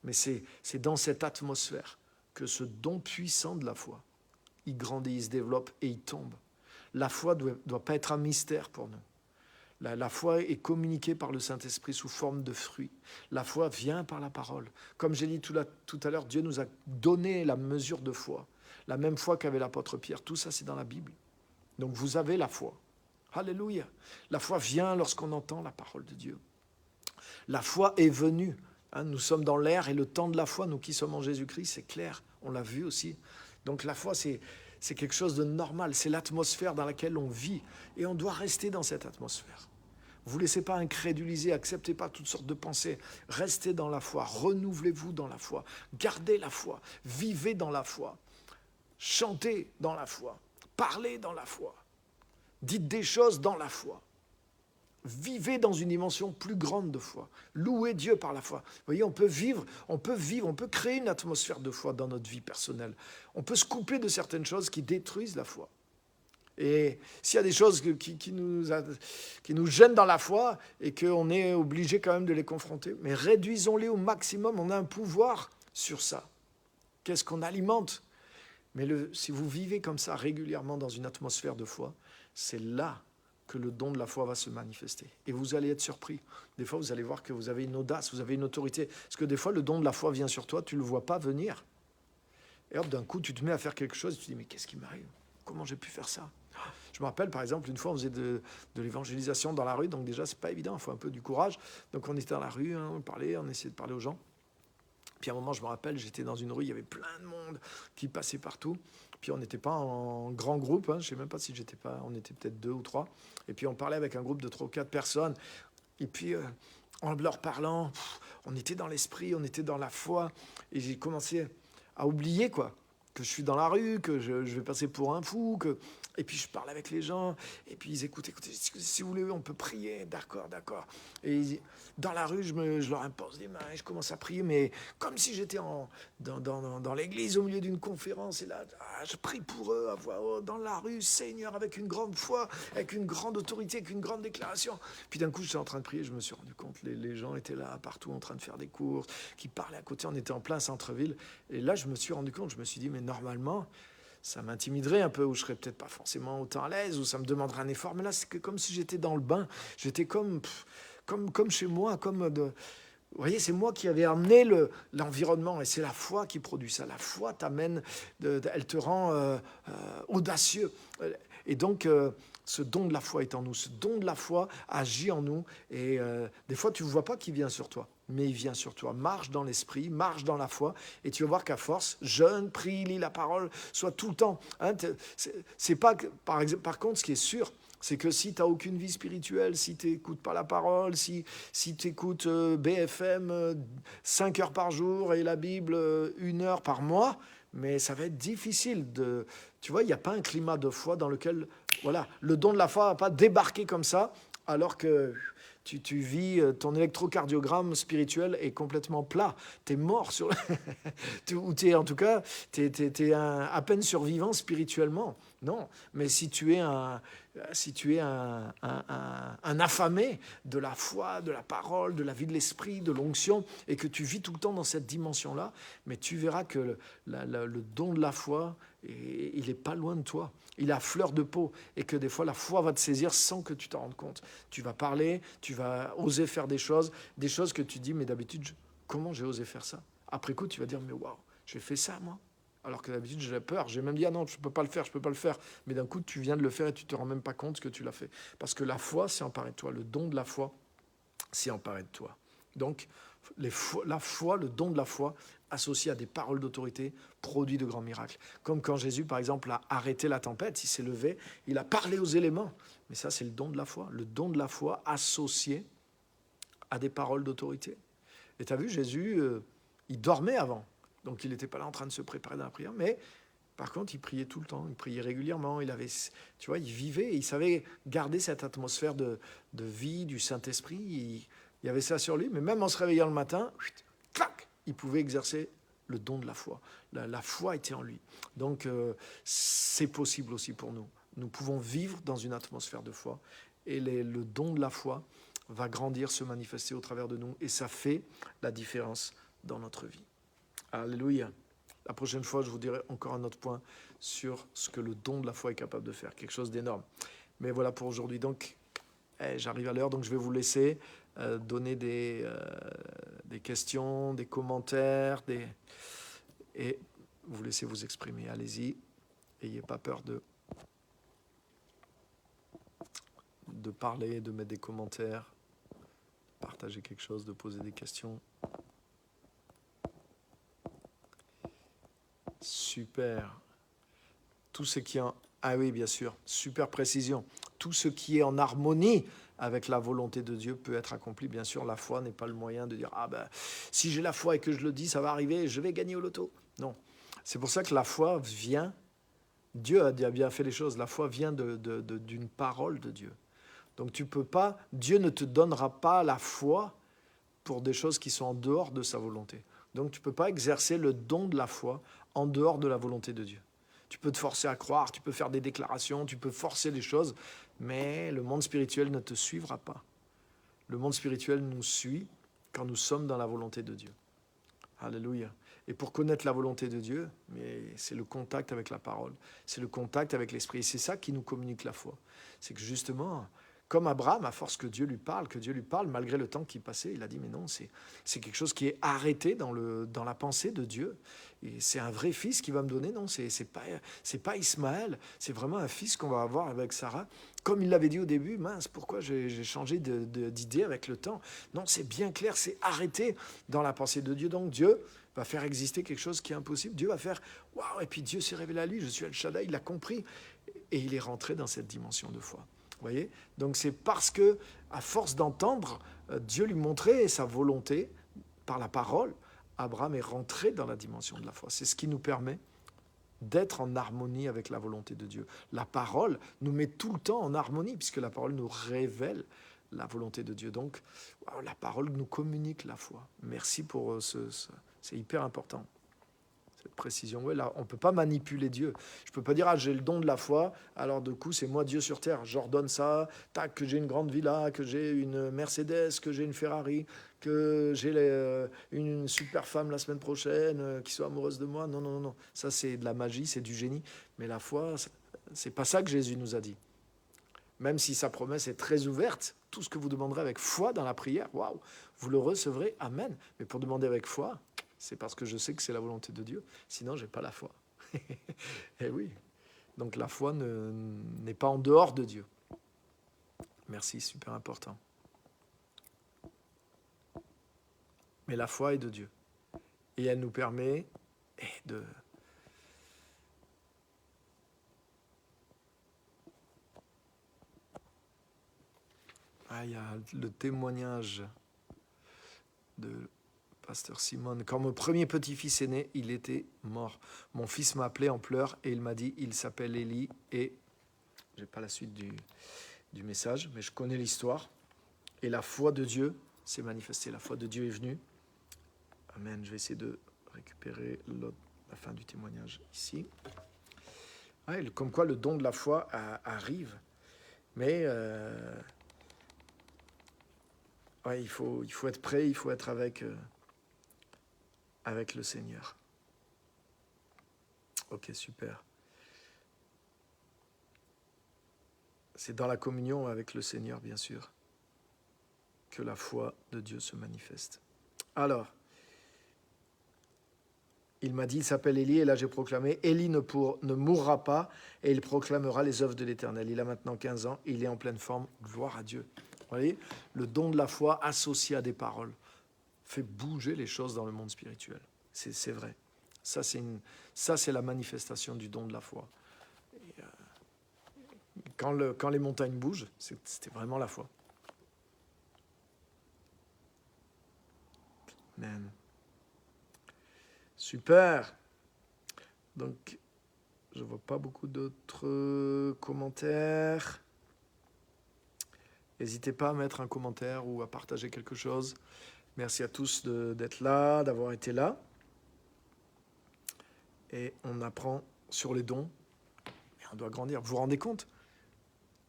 mais c'est dans cette atmosphère que ce don puissant de la foi, il grandit, il se développe et il tombe. La foi ne doit pas être un mystère pour nous. La foi est communiquée par le Saint-Esprit sous forme de fruits. La foi vient par la parole. Comme j'ai dit tout à l'heure, Dieu nous a donné la mesure de foi. La même foi qu'avait l'apôtre Pierre. Tout ça, c'est dans la Bible. Donc vous avez la foi. Alléluia. La foi vient lorsqu'on entend la parole de Dieu. La foi est venue. Nous sommes dans l'ère et le temps de la foi, nous qui sommes en Jésus-Christ, c'est clair. On l'a vu aussi. Donc la foi, c'est quelque chose de normal. C'est l'atmosphère dans laquelle on vit. Et on doit rester dans cette atmosphère. Ne vous laissez pas incréduliser, acceptez pas toutes sortes de pensées. Restez dans la foi, renouvelez-vous dans la foi. Gardez la foi, vivez dans la foi. Chantez dans la foi, parlez dans la foi. Dites des choses dans la foi. Vivez dans une dimension plus grande de foi. Louez Dieu par la foi. Vous voyez, on peut créer une atmosphère de foi dans notre vie personnelle. On peut se couper de certaines choses qui détruisent la foi. Et s'il y a des choses qui nous gênent dans la foi et qu'on est obligé quand même de les confronter, mais réduisons-les au maximum. On a un pouvoir sur ça. Qu'est-ce qu'on alimente ? Mais si vous vivez comme ça régulièrement dans une atmosphère de foi, c'est là que le don de la foi va se manifester. Et vous allez être surpris. Des fois, vous allez voir que vous avez une audace, vous avez une autorité. Parce que des fois, le don de la foi vient sur toi, tu ne le vois pas venir. Et hop, d'un coup, tu te mets à faire quelque chose, et tu te dis, mais qu'est-ce qui m'arrive ? Comment j'ai pu faire ça ? Je me rappelle, par exemple, une fois, on faisait de l'évangélisation dans la rue, donc déjà, c'est pas évident, il faut un peu du courage. Donc on était dans la rue, on parlait, on essayait de parler aux gens. Puis à un moment, je me rappelle, j'étais dans une rue, il y avait plein de monde qui passait partout. Puis on n'était pas en grand groupe, je ne sais même pas si on était peut-être 2 ou 3. Et puis on parlait avec un groupe de 3 ou 4 personnes. Et puis en leur parlant, on était dans l'esprit, on était dans la foi. Et j'ai commencé à oublier que je suis dans la rue, que je vais passer pour un fou. Et puis je parle avec les gens. Et puis ils écoutent, si vous voulez, on peut prier, d'accord. Et dans la rue, je leur impose des mains et je commence à prier, mais comme si j'étais dans l'église au milieu d'une conférence. Et là, je prie pour eux à voix haute, dans la rue, Seigneur, avec une grande foi, avec une grande autorité, avec une grande déclaration. Puis d'un coup, j'étais en train de prier, je me suis rendu compte, les gens étaient là, partout, en train de faire des courses, qui parlaient à côté, on était en plein centre-ville. Et là, je me suis rendu compte, je me suis dit, mais normalement, ça m'intimiderait un peu, ou je serais peut-être pas forcément autant à l'aise, ou ça me demanderait un effort. Mais là, c'est comme si j'étais dans le bain. J'étais comme chez moi, vous voyez, c'est moi qui avais amené l'environnement, et c'est la foi qui produit ça. La foi t'amène, elle te rend audacieux. Et donc, ce don de la foi est en nous. Ce don de la foi agit en nous. Et des fois, tu ne vois pas qu'il vient sur toi, mais il vient sur toi. Marche dans l'esprit, marche dans la foi, et tu vas voir qu'à force, jeûne, prie, lis la parole, soit tout le temps. C'est pas par contre, ce qui est sûr, c'est que si tu n'as aucune vie spirituelle, si tu n'écoutes pas la parole, si tu écoutes BFM 5 heures par jour et la Bible 1 heure par mois, mais ça va être difficile de... Tu vois, il n'y a pas un climat de foi dans lequel... Voilà, le don de la foi ne va pas débarquer comme ça, alors que tu vis, ton électrocardiogramme spirituel est complètement plat. Tu es mort sur... Ou en tout cas, tu es à peine survivant spirituellement. Non, mais si tu es Si tu es un affamé de la foi, de la parole, de la vie de l'esprit, de l'onction, et que tu vis tout le temps dans cette dimension-là, mais tu verras que le don de la foi, il n'est pas loin de toi. Il est à fleur de peau, et que des fois, la foi va te saisir sans que tu t'en rendes compte. Tu vas parler, tu vas oser faire des choses que tu dis, mais d'habitude, comment j'ai osé faire ça? Après coup, tu vas dire, mais waouh, j'ai fait ça, moi. Alors que d'habitude, j'ai peur. J'ai même dit, ah non, je ne peux pas le faire, je ne peux pas le faire. Mais d'un coup, tu viens de le faire et tu ne te rends même pas compte que tu l'as fait. Parce que la foi s'est emparée de toi. Le don de la foi s'est emparé de toi. Donc, la foi, le don de la foi, associé à des paroles d'autorité, produit de grands miracles. Comme quand Jésus, par exemple, a arrêté la tempête, il s'est levé, il a parlé aux éléments. Mais ça, c'est le don de la foi. Le don de la foi associé à des paroles d'autorité. Et tu as vu, Jésus, il dormait avant. Donc, il n'était pas là en train de se préparer dans la prière. Mais, par contre, il priait tout le temps. Il priait régulièrement. Il avait, tu vois, il vivait. Il savait garder cette atmosphère de vie, du Saint-Esprit. Il y avait ça sur lui. Mais même en se réveillant le matin, clac, il pouvait exercer le don de la foi. La foi était en lui. Donc, c'est possible aussi pour nous. Nous pouvons vivre dans une atmosphère de foi. Et le don de la foi va grandir, se manifester au travers de nous. Et ça fait la différence dans notre vie. Alléluia. La prochaine fois, je vous dirai encore un autre point sur ce que le don de la foi est capable de faire. Quelque chose d'énorme. Mais voilà pour aujourd'hui. Donc, j'arrive à l'heure, donc je vais vous laisser donner des questions, des commentaires, et vous laissez vous exprimer. Allez-y. N'ayez pas peur de parler, de mettre des commentaires, partager quelque chose, de poser des questions. Super. Tout ce qui est en... Ah oui, bien sûr, super précision. Tout ce qui est en harmonie avec la volonté de Dieu peut être accompli. Bien sûr, la foi n'est pas le moyen de dire « Ah ben, si j'ai la foi et que je le dis, ça va arriver, je vais gagner au loto. » Non. C'est pour ça que la foi vient... Dieu a bien fait les choses. La foi vient d'une parole de Dieu. Donc tu peux pas... Dieu ne te donnera pas la foi pour des choses qui sont en dehors de sa volonté. Donc tu ne peux pas exercer le don de la foi en dehors de la volonté de Dieu. Tu peux te forcer à croire, tu peux faire des déclarations, tu peux forcer les choses, mais le monde spirituel ne te suivra pas. Le monde spirituel nous suit quand nous sommes dans la volonté de Dieu. Alléluia. Et pour connaître la volonté de Dieu, mais c'est le contact avec la parole, c'est le contact avec l'esprit. Et c'est ça qui nous communique la foi. C'est que justement, comme Abraham, à force que Dieu lui parle, malgré le temps qui passait, il a dit, mais non, c'est quelque chose qui est arrêté dans la pensée de Dieu. Et c'est un vrai fils qui va me donner, non, c'est pas Ismaël, c'est vraiment un fils qu'on va avoir avec Sarah. Comme il l'avait dit au début, mince, pourquoi j'ai changé d'idée avec le temps? Non, c'est bien clair, c'est arrêté dans la pensée de Dieu. Donc Dieu va faire exister quelque chose qui est impossible. Dieu va faire, waouh, et puis Dieu s'est révélé à lui, je suis El Shaddai, il l'a compris. Et il est rentré dans cette dimension de foi. Vous voyez? Donc c'est parce que, à force d'entendre Dieu lui montrer sa volonté par la parole, Abraham est rentré dans la dimension de la foi. C'est ce qui nous permet d'être en harmonie avec la volonté de Dieu. La parole nous met tout le temps en harmonie, puisque la parole nous révèle la volonté de Dieu. Donc, la parole nous communique la foi. Merci pour c'est hyper important. Cette précision. Ouais, là, on ne peut pas manipuler Dieu. Je ne peux pas dire, j'ai le don de la foi, alors du coup, c'est moi Dieu sur terre. J'ordonne ça, tac, que j'ai une grande villa, que j'ai une Mercedes, que j'ai une Ferrari, que j'ai une super femme la semaine prochaine, qui soit amoureuse de moi. Non, non, non. Ça, c'est de la magie, c'est du génie. Mais la foi, c'est pas ça que Jésus nous a dit. Même si sa promesse est très ouverte, tout ce que vous demanderez avec foi dans la prière, waouh, vous le recevrez, amen. Mais pour demander avec foi, c'est parce que je sais que c'est la volonté de Dieu. Sinon, je n'ai pas la foi. Eh oui. Donc la foi n'est pas en dehors de Dieu. Merci, super important. Mais la foi est de Dieu. Et elle nous permet de... Il y a le témoignage de Pasteur Simone. Quand mon premier petit-fils est né, il était mort. Mon fils m'a appelé en pleurs et il m'a dit, il s'appelle Élie. Et je n'ai pas la suite du message, mais je connais l'histoire. Et la foi de Dieu s'est manifestée. La foi de Dieu est venue. Amen. Je vais essayer de récupérer la fin du témoignage ici. Comme quoi le don de la foi arrive. Mais ouais, il faut être prêt, il faut être avec le Seigneur. Ok, super. C'est dans la communion avec le Seigneur, bien sûr, que la foi de Dieu se manifeste. Alors, il m'a dit, il s'appelle Élie, et là j'ai proclamé, Élie ne mourra pas, et il proclamera les œuvres de l'Éternel. Il a maintenant 15 ans, il est en pleine forme, gloire à Dieu. Vous voyez, le don de la foi associé à des paroles fait bouger les choses dans le monde spirituel. C'est vrai. Ça, c'est la manifestation du don de la foi. Et, quand les montagnes bougent, c'était vraiment la foi. Amen. Super. Donc, je ne vois pas beaucoup d'autres commentaires. N'hésitez pas à mettre un commentaire ou à partager quelque chose. Merci à tous d'être là, d'avoir été là. Et on apprend sur les dons. Et on doit grandir. Vous vous rendez compte ?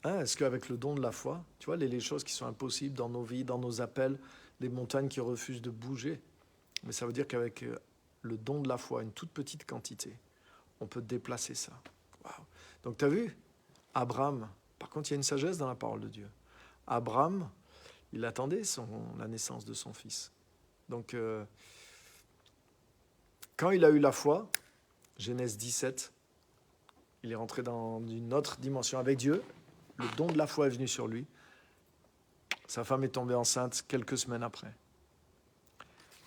Est-ce qu'avec le don de la foi, tu vois, les choses qui sont impossibles dans nos vies, dans nos appels, les montagnes qui refusent de bouger, mais ça veut dire qu'avec le don de la foi, une toute petite quantité, on peut déplacer ça. Wow. Donc tu as vu, Abraham, par contre il y a une sagesse dans la parole de Dieu. Abraham, il attendait la naissance de son fils. Donc quand il a eu la foi, Genèse 17, il est rentré dans une autre dimension avec Dieu. Le don de la foi est venu sur lui. Sa femme est tombée enceinte quelques semaines après.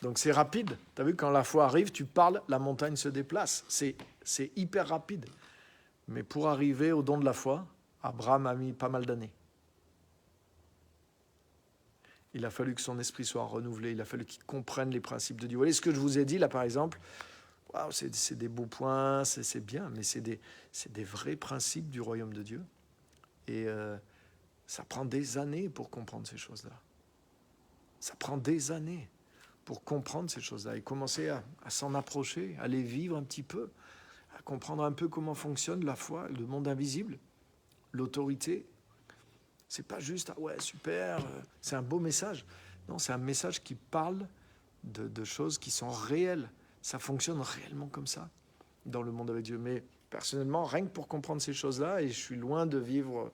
Donc c'est rapide. Tu as vu, quand la foi arrive, tu parles, la montagne se déplace. C'est hyper rapide. Mais pour arriver au don de la foi, Abraham a mis pas mal d'années. Il a fallu que son esprit soit renouvelé. Il a fallu qu'il comprenne les principes de Dieu. Vous voyez ce que je vous ai dit là, par exemple ? Wow, c'est des beaux points, c'est bien, mais c'est des vrais principes du royaume de Dieu. Et ça prend des années pour comprendre ces choses-là. Ça prend des années pour comprendre ces choses-là et commencer à s'en approcher, à les vivre un petit peu, à comprendre un peu comment fonctionne la foi, le monde invisible, l'autorité. C'est pas juste, ah ouais, super, c'est un beau message. Non, c'est un message qui parle de choses qui sont réelles. Ça fonctionne réellement comme ça dans le monde avec Dieu. Mais personnellement, rien que pour comprendre ces choses-là, et je suis loin de vivre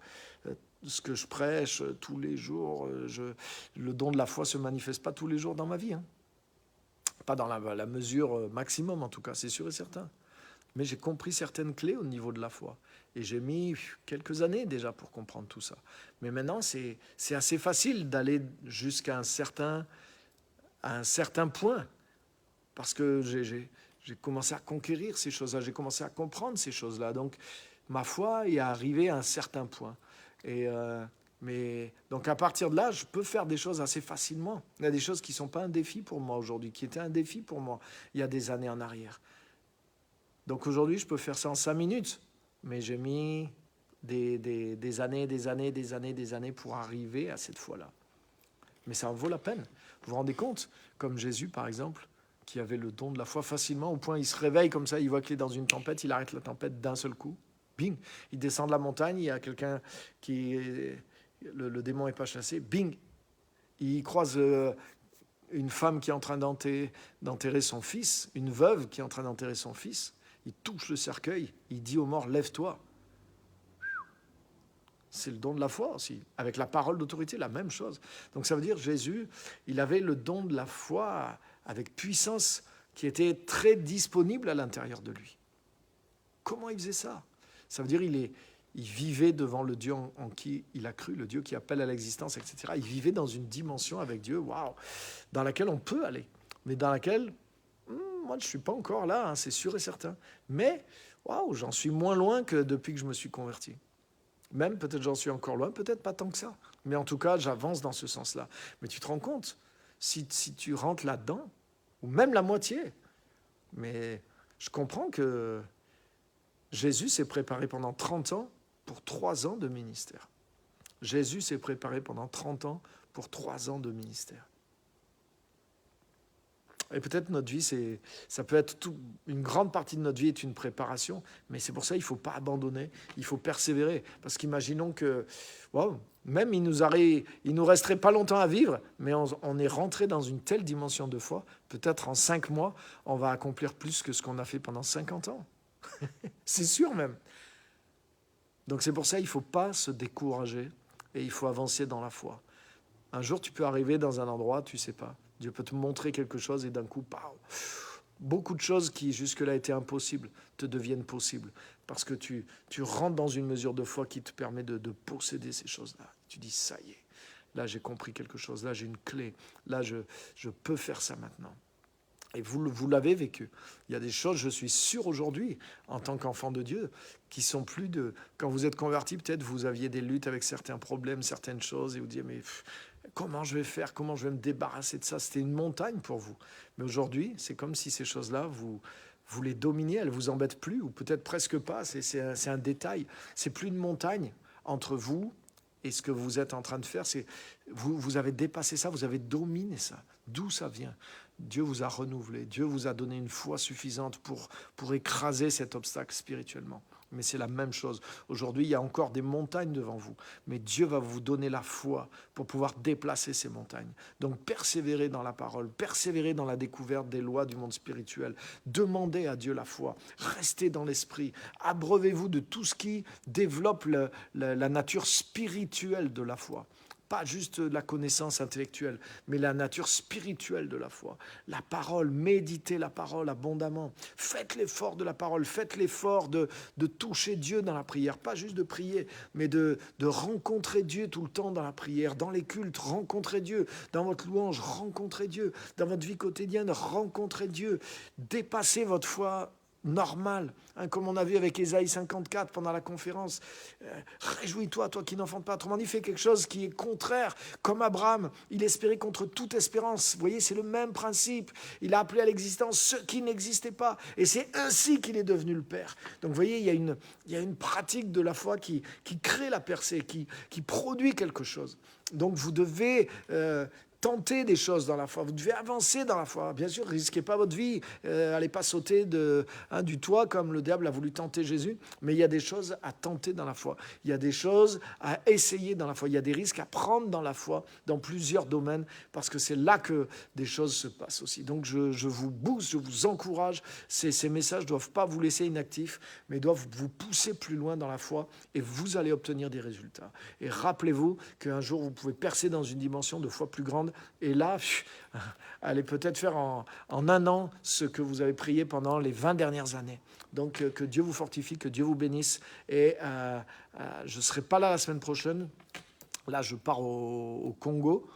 ce que je prêche tous les jours, le don de la foi ne se manifeste pas tous les jours dans ma vie. Pas dans la mesure maximum, en tout cas, c'est sûr et certain. Mais j'ai compris certaines clés au niveau de la foi. Et j'ai mis quelques années déjà pour comprendre tout ça. Mais maintenant, c'est assez facile d'aller jusqu'à un certain point. Parce que j'ai commencé à conquérir ces choses-là, j'ai commencé à comprendre ces choses-là. Donc, ma foi est arrivée à un certain point. Mais donc, à partir de là, je peux faire des choses assez facilement. Il y a des choses qui ne sont pas un défi pour moi aujourd'hui, qui étaient un défi pour moi il y a des années en arrière. Donc, aujourd'hui, je peux faire ça en 5 minutes. Mais j'ai mis des années pour arriver à cette foi-là. Mais ça en vaut la peine. Vous vous rendez compte ? Comme Jésus, par exemple, qui avait le don de la foi facilement, au point il se réveille comme ça, il voit qu'il est dans une tempête, il arrête la tempête d'un seul coup. Bing, il descend de la montagne, il y a quelqu'un qui... Le démon n'est pas chassé. Bing, il croise une femme qui est en train d'enterrer son fils, une veuve qui est en train d'enterrer son fils. Il touche le cercueil, il dit aux morts, lève-toi. C'est le don de la foi aussi. Avec la parole d'autorité, la même chose. Donc ça veut dire Jésus, il avait le don de la foi avec puissance qui était très disponible à l'intérieur de lui. Comment il faisait ça ? Ça veut dire il vivait devant le Dieu en qui il a cru, le Dieu qui appelle à l'existence, etc. Il vivait dans une dimension avec Dieu, waouh, dans laquelle on peut aller, mais dans laquelle, moi je ne suis pas encore là, c'est sûr et certain. Mais, waouh, j'en suis moins loin que depuis que je me suis converti. Même peut-être j'en suis encore loin, peut-être pas tant que ça. Mais en tout cas, j'avance dans ce sens-là. Mais tu te rends compte, si tu rentres là-dedans, ou même la moitié, mais je comprends que Jésus s'est préparé pendant 30 ans pour 3 ans de ministère. Jésus s'est préparé pendant 30 ans pour 3 ans de ministère. Et peut-être notre vie, ça peut être une grande partie de notre vie est une préparation, mais c'est pour ça qu'il ne faut pas abandonner, il faut persévérer. Parce qu'imaginons que, wow, même il nous resterait pas longtemps à vivre, mais on est rentré dans une telle dimension de foi, peut-être en 5 mois, on va accomplir plus que ce qu'on a fait pendant 50 ans. C'est sûr même. Donc c'est pour ça qu'il ne faut pas se décourager et il faut avancer dans la foi. Un jour, tu peux arriver dans un endroit, tu ne sais pas. Dieu peut te montrer quelque chose et d'un coup, beaucoup de choses qui jusque-là étaient impossibles te deviennent possibles. Parce que tu rentres dans une mesure de foi qui te permet de posséder ces choses-là. Tu dis, ça y est, là j'ai compris quelque chose, là j'ai une clé, là je peux faire ça maintenant. Et vous l'avez vécu. Il y a des choses, je suis sûr aujourd'hui, en tant qu'enfant de Dieu, qui sont plus de... Quand vous êtes converti, peut-être vous aviez des luttes avec certains problèmes, certaines choses, et vous disiez, mais comment je vais faire, comment je vais me débarrasser de ça? C'était une montagne pour vous. Mais aujourd'hui, c'est comme si ces choses-là, vous les dominiez, elles ne vous embêtent plus, ou peut-être presque pas, c'est un détail. C'est plus une montagne entre vous et ce que vous êtes en train de faire. Vous avez dépassé ça, vous avez dominé ça. D'où ça vient? Dieu vous a renouvelé, Dieu vous a donné une foi suffisante pour écraser cet obstacle spirituellement. Mais c'est la même chose. Aujourd'hui, il y a encore des montagnes devant vous, mais Dieu va vous donner la foi pour pouvoir déplacer ces montagnes. Donc persévérez dans la parole, persévérez dans la découverte des lois du monde spirituel. Demandez à Dieu la foi, restez dans l'esprit, abreuvez-vous de tout ce qui développe la nature spirituelle de la foi. Pas juste la connaissance intellectuelle, mais la nature spirituelle de la foi. La parole, méditez la parole abondamment. Faites l'effort de la parole, faites l'effort de toucher Dieu dans la prière. Pas juste de prier, mais de rencontrer Dieu tout le temps dans la prière, dans les cultes, rencontrez Dieu. Dans votre louange, rencontrez Dieu. Dans votre vie quotidienne, rencontrez Dieu. Dépassez votre foi normal, comme on a vu avec Ésaïe 54 pendant la conférence. Réjouis-toi, toi qui n'enfantes pas. Autrement dit, fais quelque chose qui est contraire. Comme Abraham, il espérait contre toute espérance. Vous voyez, c'est le même principe. Il a appelé à l'existence ce qui n'existait pas. Et c'est ainsi qu'il est devenu le Père. Donc vous voyez, il y a une pratique de la foi qui crée la percée, qui produit quelque chose. Donc vous devez... tenter des choses dans la foi, vous devez avancer dans la foi. Bien sûr, risquez pas votre vie, allez pas sauter du toit comme le diable a voulu tenter Jésus, mais il y a des choses à tenter dans la foi. Il y a des choses à essayer dans la foi. Il y a des risques à prendre dans la foi, dans plusieurs domaines, parce que c'est là que des choses se passent aussi. Donc je vous booste, je vous encourage. Ces messages ne doivent pas vous laisser inactifs, mais doivent vous pousser plus loin dans la foi et vous allez obtenir des résultats. Et rappelez-vous qu'un jour, vous pouvez percer dans une dimension de foi plus grande. Et là, allez peut-être faire en un an ce que vous avez prié pendant les 20 dernières années. Donc que Dieu vous fortifie, que Dieu vous bénisse. Et je ne serai pas là la semaine prochaine. Là, je pars au Congo.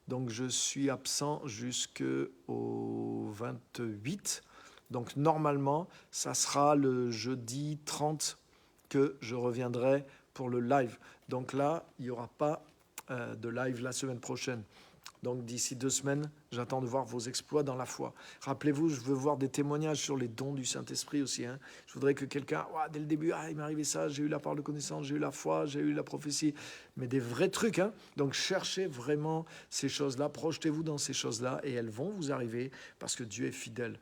Donc je suis absent jusqu'au 28. Donc normalement, ça sera le jeudi 30 que je reviendrai pour le live. Donc là, il n'y aura pas de live la semaine prochaine. Donc d'ici 2 semaines, j'attends de voir vos exploits dans la foi. Rappelez-vous, je veux voir des témoignages sur les dons du Saint-Esprit aussi. Je voudrais que quelqu'un, dès le début, il m'est arrivé ça, j'ai eu la parole de connaissance, j'ai eu la foi, j'ai eu la prophétie, mais des vrais trucs. Donc cherchez vraiment ces choses-là, projetez-vous dans ces choses-là et elles vont vous arriver parce que Dieu est fidèle.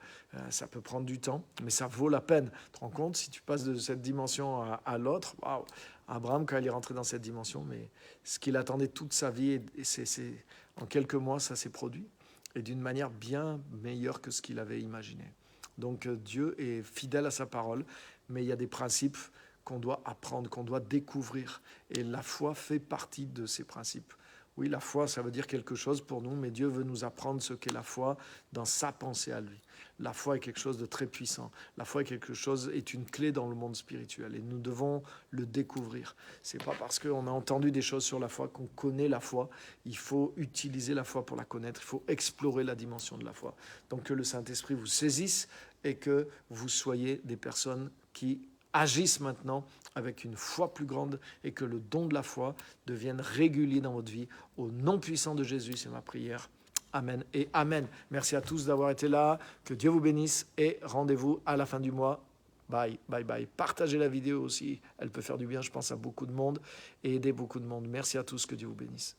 Ça peut prendre du temps, mais ça vaut la peine. Tu te rends compte, si tu passes de cette dimension à l'autre, waouh. Abraham, quand il est rentré dans cette dimension, mais ce qu'il attendait toute sa vie, et en quelques mois, ça s'est produit, et d'une manière bien meilleure que ce qu'il avait imaginé. Donc Dieu est fidèle à sa parole, mais il y a des principes qu'on doit apprendre, qu'on doit découvrir, et la foi fait partie de ces principes. Oui, la foi, ça veut dire quelque chose pour nous, mais Dieu veut nous apprendre ce qu'est la foi dans sa pensée à lui. La foi est quelque chose de très puissant. La foi est une clé dans le monde spirituel et nous devons le découvrir. C'est pas parce qu'on a entendu des choses sur la foi qu'on connaît la foi. Il faut utiliser la foi pour la connaître. Il faut explorer la dimension de la foi. Donc que le Saint-Esprit vous saisisse et que vous soyez des personnes qui agissent maintenant avec une foi plus grande et que le don de la foi devienne régulier dans votre vie. Au nom puissant de Jésus, c'est ma prière. Amen et Amen. Merci à tous d'avoir été là. Que Dieu vous bénisse et rendez-vous à la fin du mois. Bye, bye, bye. Partagez la vidéo aussi. Elle peut faire du bien, je pense, à beaucoup de monde et aider beaucoup de monde. Merci à tous. Que Dieu vous bénisse.